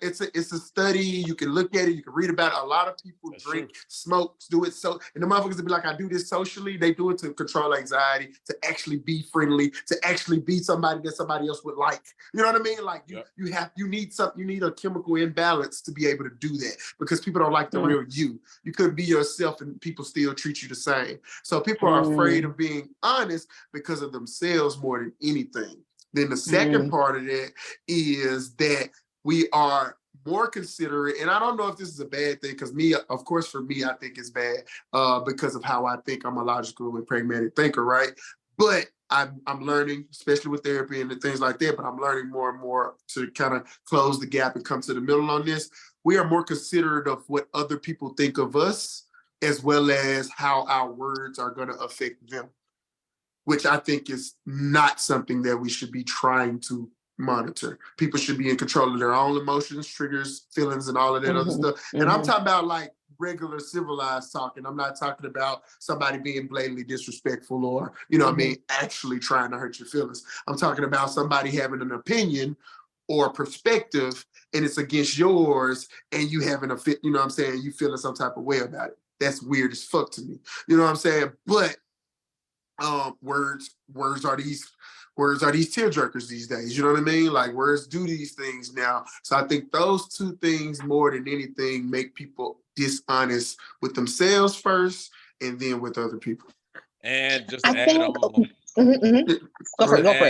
it's a study. You can look at it. You can read about it. A lot of people drink, smoke, do it so, and the motherfuckers will be like, I do this socially. They do it to control anxiety, to actually be friendly, to actually be somebody that somebody else would like. You know what I mean? Like you need a chemical imbalance to be able to do that, because people don't like the real you. You couldn't be yourself and people still treat you the same. So people are afraid of being honest because of themselves more than anything. Then the second part of that is that we are more considerate, and I don't know if this is a bad thing, because of course for me, I think it's bad because of how I think. I'm a logical and pragmatic thinker, right? But I'm learning, especially with therapy and things like that, but I'm learning more and more to kind of close the gap and come to the middle on this. We are more considerate of what other people think of us, as well as how our words are going to affect them, which I think is not something that we should be trying to monitor. People should be in control of their own emotions, triggers, feelings, and all of that other stuff. And I'm talking about like regular civilized talking. I'm not talking about somebody being blatantly disrespectful or, you know what I mean, actually trying to hurt your feelings. I'm talking about somebody having an opinion or perspective, and it's against yours, and you having a fit, you know what I'm saying, you feeling some type of way about it. That's weird as fuck to me. You know what I'm saying? But words are these tearjerkers these days. You know what I mean? Like words do these things now. So I think those two things more than anything make people dishonest with themselves first, and then with other people. And just to add on, go for it.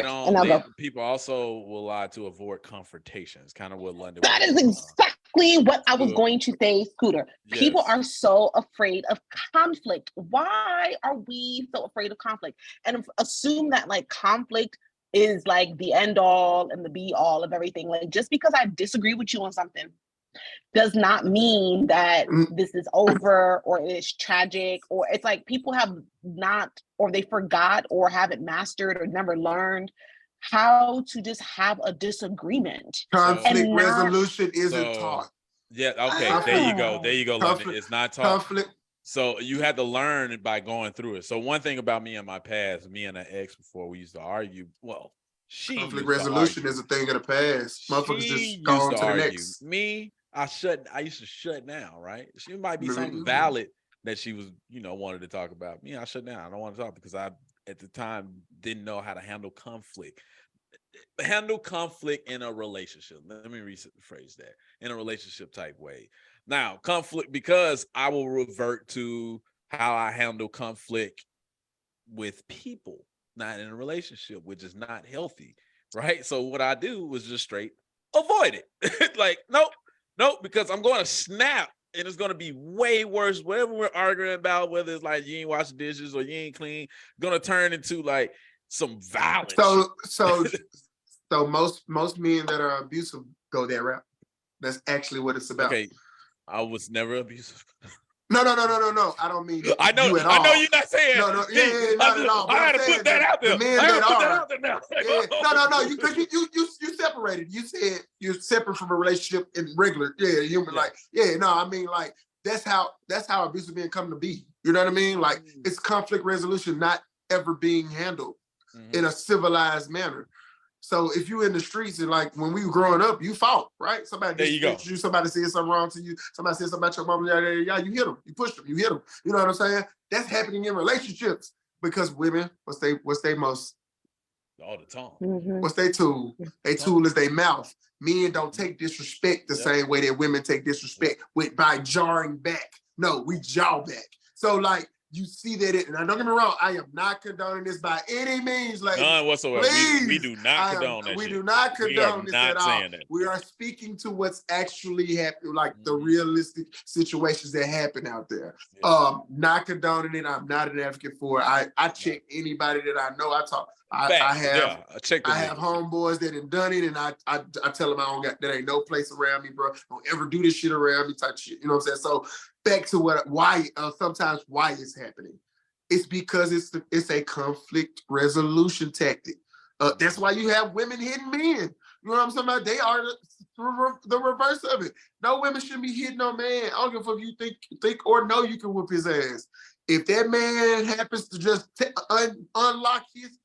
And I'll go. People also will lie to avoid confrontations. Kind of what London. That is exactly what I was going to say, Scooter. Yes. People are so afraid of conflict. Why are we so afraid of conflict? And assume that like conflict is like the end all and the be all of everything. Like just because I disagree with you on something does not mean that this is over or it's tragic, or it's like people have not, or they forgot or haven't mastered or never learned how to just have a disagreement. Conflict resolution isn't taught. Yeah, okay, there you go, London. It's not taught. Conflict. So you had to learn by going through it. So one thing about me in my past, me and an ex before, we used to argue. Well, conflict resolution is a thing of the past. Motherfuckers just go on to the next. Me, I used to shut down, right? She might be something valid that she was, wanted to talk about. Me, I shut down. I don't want to talk because I, at the time, didn't know how to handle conflict. Handle conflict in a relationship. Let me rephrase that. In a relationship type way. Now, conflict, because I will revert to how I handle conflict with people, not in a relationship, which is not healthy, right? So what I do was just straight avoid it. Like, nope, because I'm going to snap, and it's going to be way worse. Whatever we're arguing about, whether it's like you ain't wash the dishes or you ain't clean, going to turn into like some violence. So most men that are abusive go that route. That's actually what it's about. Okay, I was never abusive. No. I don't mean I know you at all. I know you're not saying. No, not at all. I had to put that out there. The men that are. No. You separated. You said you're separate from a relationship in regular. Yeah, you were like, I mean, like that's how abusive men come to be. You know what I mean? Like it's conflict resolution not ever being handled in a civilized manner. So if you in the streets and like when we were growing up, you fought, right? Somebody disrespected you, somebody said something wrong to you, somebody said something about your mom, you hit them, you pushed them, you hit them. You know what I'm saying? That's happening in relationships because women, what's they most all the time. What's their tool? Their tool is their mouth. Men don't take disrespect the same way that women take disrespect by jarring back. No, we jaw back. So like you see that it, and don't get me wrong, I am not condoning this by any means, ladies. None whatsoever. Please, we do not condone that. We do not condone this at all. That. We are speaking to what's actually happening, like the realistic situations that happen out there. Yeah. Not condoning it. I'm not an advocate for it. I check anybody that I know. I have homeboys that have done it, and I tell them I don't got, there ain't no place around me, bro. Don't ever do this shit around me, type shit. You know what I'm saying? So back to why it's happening. It's because it's a conflict resolution tactic. That's why you have women hitting men. You know what I'm talking about? They are the reverse of it. No women shouldn't be hitting no man. I don't give a fuck if you think or know you can whoop his ass. If that man happens to just unlock his,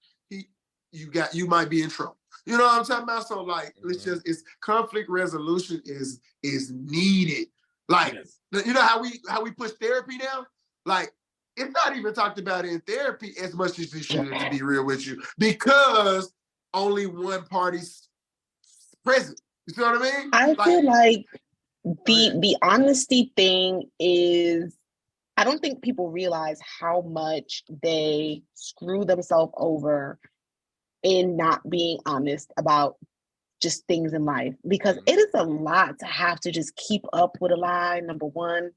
you might be in trouble. You know what I'm talking about? So like, it's conflict resolution is needed. Like, you know how we push therapy now? Like, it's not even talked about in therapy as much as it should, to be real with you, because only one party's present. You see what I mean? I feel like the honesty thing is, I don't think people realize how much they screw themselves over in not being honest about just things in life, because it is a lot to have to just keep up with a lie, number one.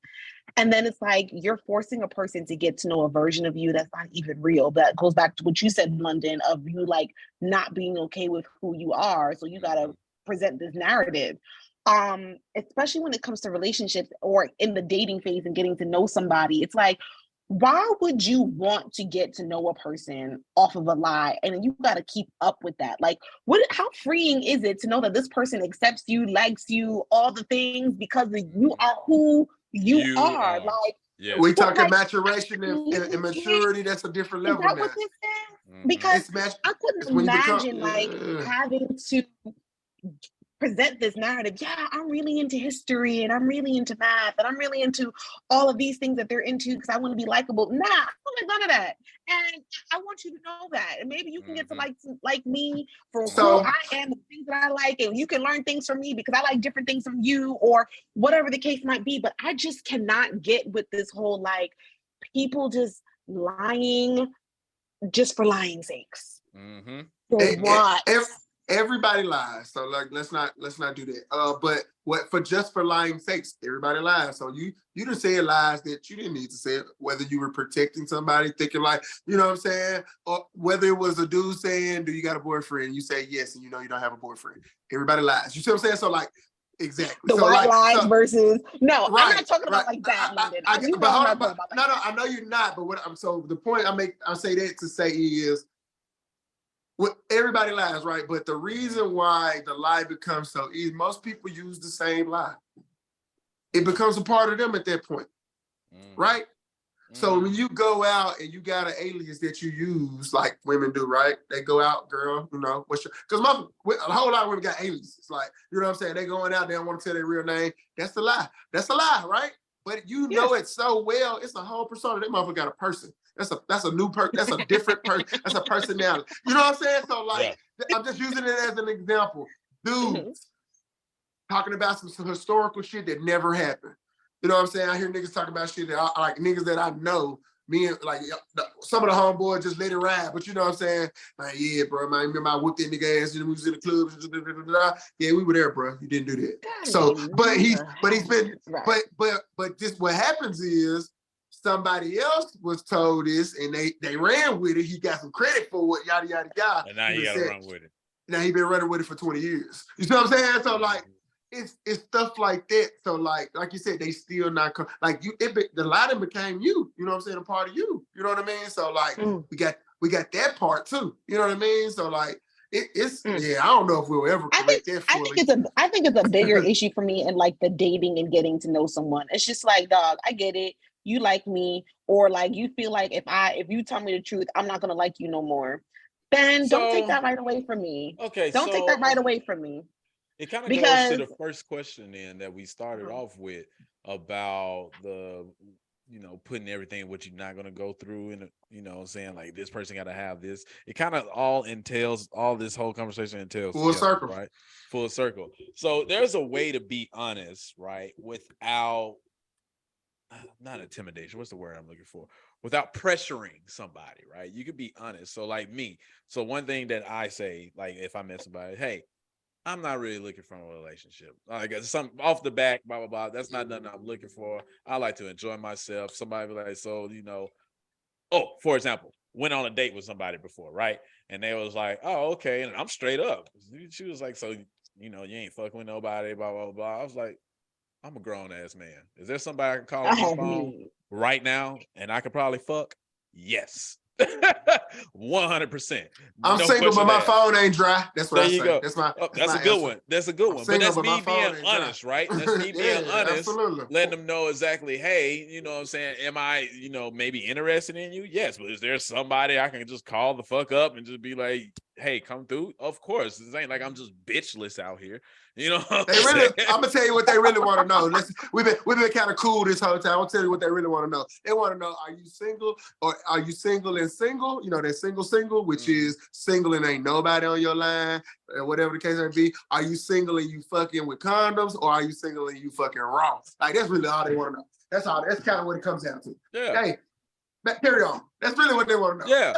And then it's like you're forcing a person to get to know a version of you that's not even real. That goes back to what you said, London, of you like not being okay with who you are. So you got to present this narrative. Especially when it comes to relationships or in the dating phase and getting to know somebody. It's like, why would you want to get to know a person off of a lie? And you got to keep up with that. Like, how freeing is it to know that this person accepts you, likes you, all the things because you are who you are. Like, we talking maturation and maturity. That's a different level. Is that what this is? Because I couldn't imagine having to present this narrative. Yeah, I'm really into history and I'm really into math and I'm really into all of these things that they're into because I want to be likable. Nah, I don't like none of that. And I want you to know that. And maybe you can get to like me for who I am, the things that I like, and you can learn things from me because I like different things from you, or whatever the case might be. But I just cannot get with this whole like people just lying just for lying sakes. For what? Everybody lies, so like let's not do that. But just for lying sakes, everybody lies. So you just said lies that you didn't need to say it, whether you were protecting somebody, thinking like, you know what I'm saying, or whether it was a dude saying, "Do you got a boyfriend?" You say yes, and you know you don't have a boyfriend. Everybody lies. You see what I'm saying? So like, exactly. The white lies versus no. Right, I'm not talking about like that, London. I know you're not. But so the point I say that to say is, everybody lies, right? But the reason why the lie becomes so easy, most people use the same lie. It becomes a part of them at that point, right? So when you go out and you got an alias that you use, like women do, right? They go out, girl, you know, because a whole lot of women got aliases. Like, you know what I'm saying? They going out, they don't want to tell their real name. That's a lie. That's a lie, right? But you know it so well. It's a whole persona. That motherfucker got a person. That's a new person. That's a different person. That's a personality. You know what I'm saying? So like, I'm just using it as an example. Dudes talking about some historical shit that never happened. You know what I'm saying? I hear niggas talking about shit that like niggas that I know. Me and like some of the homeboys just let it ride. But you know what I'm saying? Like, yeah, bro. I remember I whooped that nigga ass. We was in the club. Yeah, we were there, bro. You didn't do that. So, but just what happens is somebody else was told this and they ran with it. He got some credit for it, yada, yada, yada. And now he got to run with it. Now he been running with it for 20 years. You see what I'm saying? So like, it's stuff like that. So like you said, they still not like you. The lie became you. You know what I'm saying? A part of you. You know what I mean? So like we got that part too. You know what I mean? So like it's I don't know if we'll ever correct that fully. I think it's a bigger issue for me in like the dating and getting to know someone. It's just like, dog, I get it. You like me, or like you feel like if you tell me the truth, I'm not gonna like you no more. Then don't take that right away from me. Okay, don't take that right away from me. It kind of goes to the first question then that we started off with about the, you know, putting everything what you're not going to go through and, you know, saying like this person got to have this. It kind of all this whole conversation entails full circle, right? Full circle. So there's a way to be honest, right? Without not intimidation. What's the word I'm looking for? Without pressuring somebody, right? You could be honest. So like me. So one thing that I say, like if I met somebody, hey, I'm not really looking for a relationship. Like something off the back, blah, blah, blah. That's not nothing I'm looking for. I like to enjoy myself. Somebody be like, so, for example, went on a date with somebody before, right? And they was like, oh, okay. And I'm straight up. She was like, so, you ain't fucking with nobody, blah, blah, blah. I was like, I'm a grown ass man. Is there somebody I can call on my phone right now and I could probably fuck? Yes. 100%. I'm single, but my phone ain't dry. That's what I say. Go. That's a good one. That's a good one. But that's me being honest, right? That's me being honest. Absolutely. Letting them know exactly, hey, you know what I'm saying? Am I, maybe interested in you? Yes. But is there somebody I can just call the fuck up and just be like, hey, come through? Of course. This ain't like I'm just bitchless out here. I'm gonna tell you what they really want to know. We've been kind of cool this whole time. I'll tell you what they really want to know. They want to know, are you single or are you single and single? They're single, which is single and ain't nobody on your line, or whatever the case may be. Are you single and you fucking with condoms, or are you single and you fucking raw? Like that's really all they want to know. That's kind of what it comes down to. Yeah. Hey, carry on. That's really what they want to know. Yeah.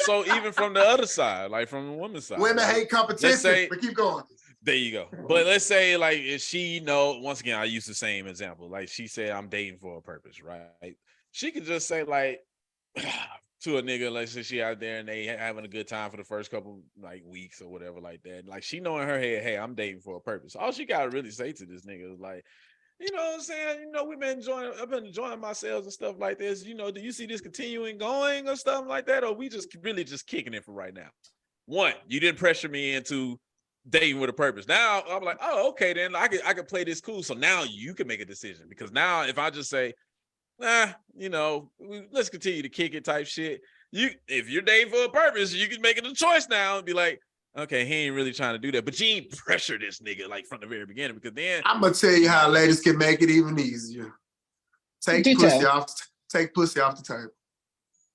So even from the other side, like from the woman's side, women hate competition. But keep going. There you go. But let's say, like, if she once again, I use the same example. Like she said, I'm dating for a purpose, right? She could just say, like, to a nigga, let's say she out there and they having a good time for the first couple like weeks or whatever like that. Like she know in her head, hey, I'm dating for a purpose. All she gotta really say to this nigga is like, you know what I'm saying? I've been enjoying myself and stuff like this. Do you see this continuing going or something like that? Or we just really just kicking it for right now? One, you didn't pressure me into dating with a purpose. Now I'm like, oh, okay, then I could play this cool. So now you can make a decision, because now if I just say, let's continue to kick it type shit. If you're dating for a purpose, you can make it a choice now and be like, okay, he ain't really trying to do that, but you ain't pressure this nigga like from the very beginning, because then I'm gonna tell you how ladies can make it even easier. Take pussy off the table.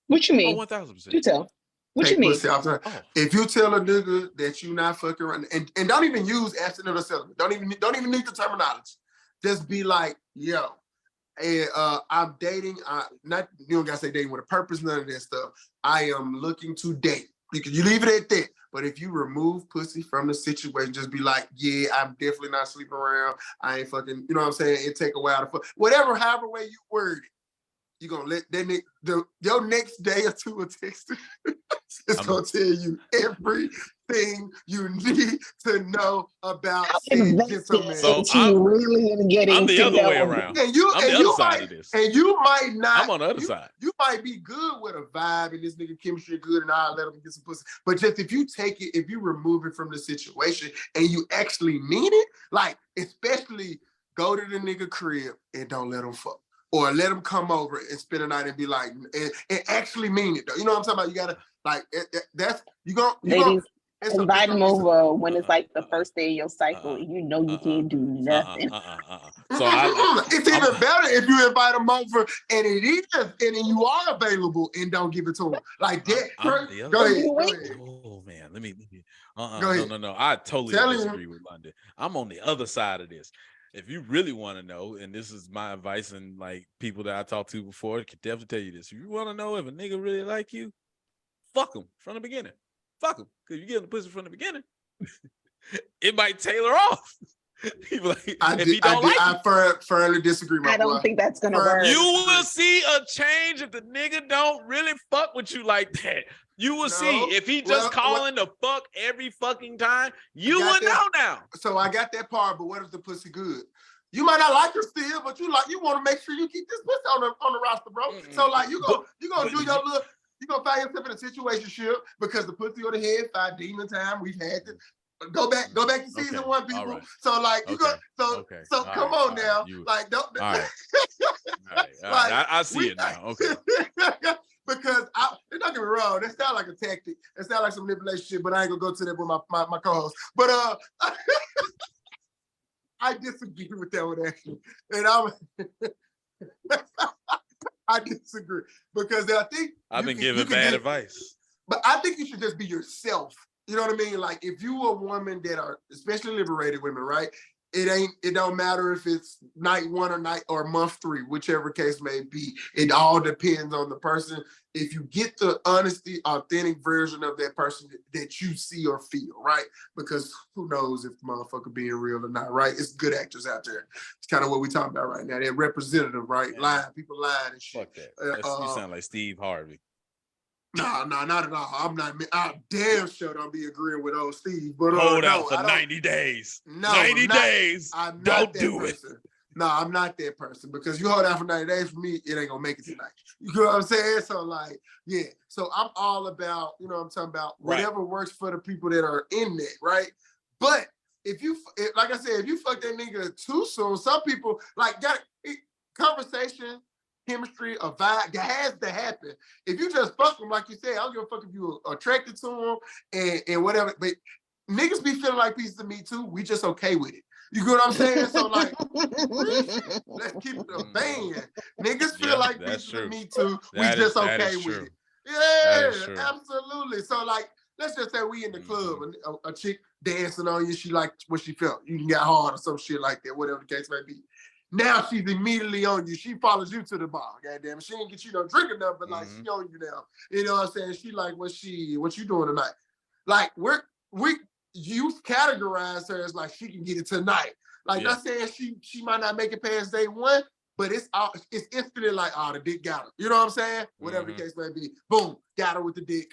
What you mean? 1,000%. Do tell. What Take you mean? pussy off the table. If you tell a nigga that you not fucking around, and don't even use abstinent or celibate. Don't even need the terminology. Just be like, yo, I'm dating. You don't gotta say dating with a purpose, none of that stuff. I am looking to date. You leave it at that. But if you remove pussy from the situation, just be like, yeah, I'm definitely not sleeping around. I ain't fucking, you know what I'm saying? It take a while to fuck. However way you word it, you gonna let that nigga, your next day or two of texting, it's gonna tell you everything you need to know about said gentleman. So I'm the other way around. I'm the other side of this. And you might not. I'm on the other side. You might be good with a vibe and this nigga chemistry good, and I'll let him get some pussy. But just if you remove it from the situation and you actually mean it, like especially go to the nigga crib and don't let him fuck. Or let him come over and spend a night and be like, and actually mean it though. You know what I'm talking about? You gotta like that's you gonna invite them over when it's like the first day of your cycle and you know you can't do nothing. So it's even better if you invite them over and it is, and then you are available and don't give it to them like that. Go ahead. Oh man, let me. No. I totally disagree with London. I'm on the other side of this. If you really want to know, and this is my advice, and like people that I talked to before can definitely tell you this. If you want to know if a nigga really like you, fuck him from the beginning. Fuck him, because you get the pussy from the beginning, it might tailor off. I firmly disagree. I don't think that's gonna work. You will see a change if the nigga don't really fuck with you like that. You will see if he just calling the fuck every fucking time. You will know now. So I got that part, but what if the pussy good? You might not like her still, but you want to make sure you keep this pussy on the roster, bro. So like you gonna do your little. You gonna find yourself in a situationship because the pussy on the head, 5 demon time. We've had to go back to season 1, people. Right. So like you so come on now. Like don't. All right. I see it now. Okay. Because don't get me wrong, that sounds like a tactic. It sounds like some manipulation shit, but I ain't gonna go to that with my co-host. But I disagree with that one actually, and I disagree because I think I've been giving bad advice. But I think you should just be yourself. You know what I mean? Like if you a woman that are especially liberated women, right? it don't matter if it's night 1 or month 3, whichever case may be. It all depends on the person. If you get the honesty, authentic version of that person that you see or feel, right? Because who knows if the motherfucker being real or not, right? It's good actors out there. It's kind of what we're talking about right now. They're representative, right? Yeah. Lying, people lying and shit. Fuck that. You sound like Steve Harvey. No, not at all. I damn sure don't be agreeing with old Steve. But hold out for 90 days. No, 90 days. I'm not don't do person. It. No, I'm not that person because you hold out for 90 days for me, it ain't gonna make it tonight. You know what I'm saying? So like, yeah. So I'm all about, you know what I'm talking about, whatever works for the people that are in that, right? But like I said, if you fuck that nigga too soon, some people like got conversation, chemistry, a vibe that has to happen. If you just fuck them, like you said, I don't give a fuck if you're attracted to them and whatever. But niggas be feeling like pieces of me too. We just okay with it. You get what I'm saying? So like, let's keep it a band. Niggas feel like pieces of me too. We just okay with it. Yeah, absolutely. So like, let's just say we in the club and a chick dancing on you. She like what she felt. You can get hard or some shit like that, whatever the case may be. Now she's immediately on you. She follows you to the bar. Goddamn, she ain't get you no drink enough, but like she on you now. You know what I'm saying? She like, what you doing tonight? Like you categorize her as like she can get it tonight. Like not saying she might not make it past day 1, but it's instantly like, the dick got her. You know what I'm saying? Whatever the case may be. Boom, got her with the dick.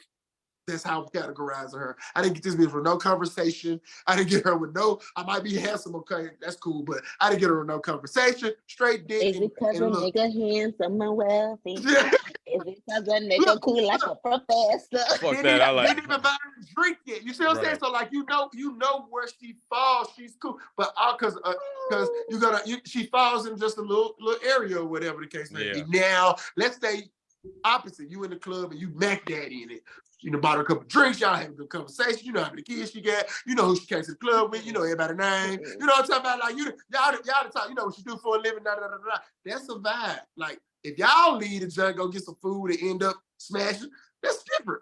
That's how I'm categorizing her. I didn't get this bitch with no conversation. I didn't get her with I might be handsome, okay, that's cool, but I didn't get her with no conversation. Straight dick. Is it because a nigga handsome and wealthy? Is it because a nigga cool like a professor? Fuck that, I like. Didn't even buy her a drink yet. You see what I'm saying? So like, you know where she falls. She's cool, but because she falls in just a little area or whatever the case may be. Now, let's say opposite. You in the club and you Mac Daddy in it. You know, bought her a couple of drinks, y'all having a good conversation, you know how many kids she got, you know who she came to the club with, you know everybody's name, you know what I'm talking about? Like, y'all the talk, you know what she do for a living, That's a vibe. Like, if y'all leave the junk, go get some food and end up smashing, that's different.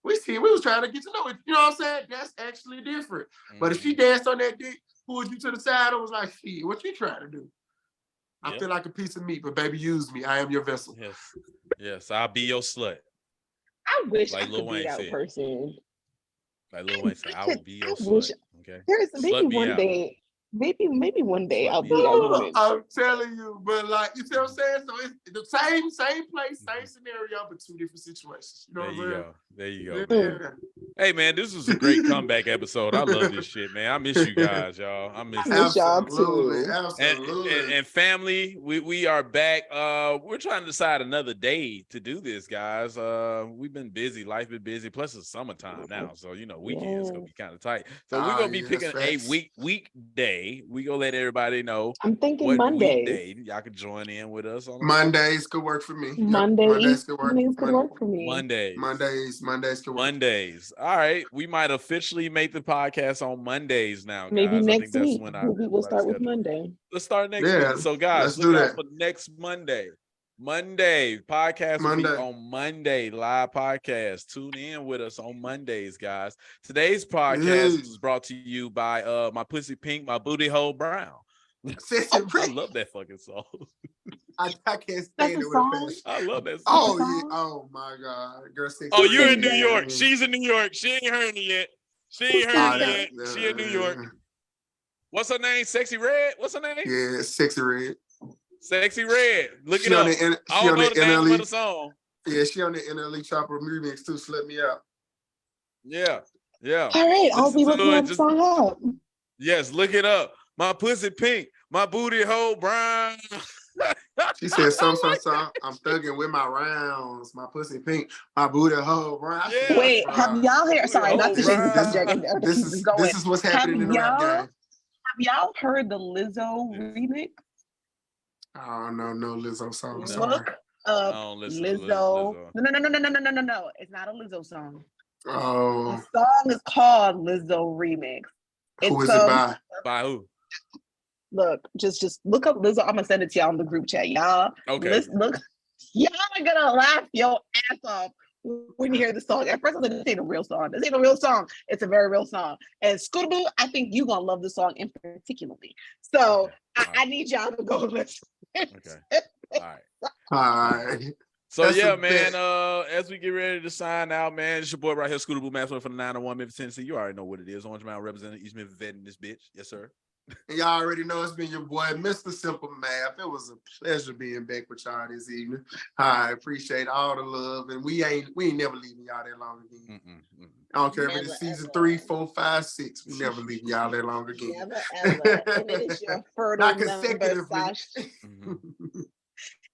We was trying to get to know it, you know what I'm saying? That's actually different. But if she danced on that dick, pulled you to the side, and was like, shit, what you trying to do? I feel like a piece of meat, but baby, use me. I am your vessel. Yes, I'll be your slut. I wish I could be that person. Like Lil Wayne said, I would be your slut. Okay. Maybe one day I'll be that woman. I'm telling you, but like, you see what I'm saying? So it's the same place, same scenario, but 2 different situations. You know what I'm saying? There you go. Man. Hey man, this was a great comeback episode. I love this shit, man. I miss you guys, y'all. I miss y'all too. Absolutely. And family, we are back. We're trying to decide another day to do this, guys. We've been busy. Life been busy. Plus it's summertime now, so you know weekends gonna be kind of tight. So we're gonna be picking a weekday. We gonna let everybody know. I'm thinking Monday. Weekday y'all can join in with us on Mondays could work for me. Mondays could work for me. Mondays could work. Mondays. All right. We might officially make the podcast on Mondays now, guys. Maybe next week. We will start with Monday. Let's start next week. So guys, look out for next Monday. Podcast will be on Monday, live podcast. Tune in with us on Mondays, guys. Today's podcast is brought to you by my pussy pink, my booty hole brown. I love that fucking song. I can't stand it with a passion. I love that song. Oh yeah. Oh my God. Girl, you're in New York. She's in New York. She ain't heard it yet. She in New York. What's her name? Sexy Red? What's her name? Yeah, Sexy Red. Sexy Red. Look it up. I don't know the name of the song. Yeah, she on the NLE Chopper remix too. So let me out. Yeah. All right, I'll be looking that song up. Yes, look it up. My pussy pink, my booty hole brown. She said, some. I'm thugging with my rounds. My pussy pink, my booty hole brown. Yeah. Wait, have y'all heard? Sorry, not to change the subject. This is what's happening in the rap game. Have y'all heard the Lizzo remix? Oh no, Lizzo song. Look up Lizzo. No. It's not a Lizzo song. Oh. The song is called Lizzo Remix. Who is it by? By who? Look, just look up Lizzo. I'm gonna send it to y'all in the group chat, y'all. Okay. Look, y'all are gonna laugh your ass off when you hear the song. At first, I was like, this ain't a real song. This ain't a real song. It's a very real song. And Scootaboo, I think you're going to love the song in particularly. So Okay. I need y'all to go listen. Okay. All right. All right. So That's yeah, a man. bet. As we get ready to sign out, man, it's your boy right here, Scootaboo Maxwell from the 901 Memphis, Tennessee. You already know what it is. Orange Mountain representing East Memphis vet in this bitch. Yes, sir. And y'all already know it's been your boy, Mr. Simple Math. It was a pleasure being back with y'all this evening. I appreciate all the love, and we ain't never leaving y'all that long again. I don't care if it's season 3, 4, 5, 6. We never leaving y'all that long again. Never ever. And it is your fertile member, Sasha.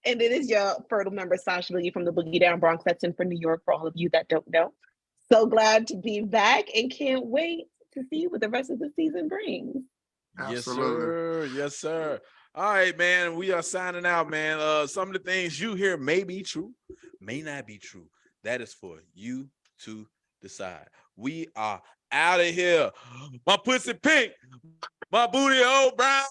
And it is your fertile member, Sasha Boogie from the Boogie Down Bronx. That's in for New York for all of you that don't know. So glad to be back and can't wait to see what the rest of the season brings. Absolutely. Yes, sir. Yes, sir. All right, man. We are signing out, man. Some of the things you hear may be true, may not be true. That is for you to decide. We are out of here. My pussy pink, my booty old brown.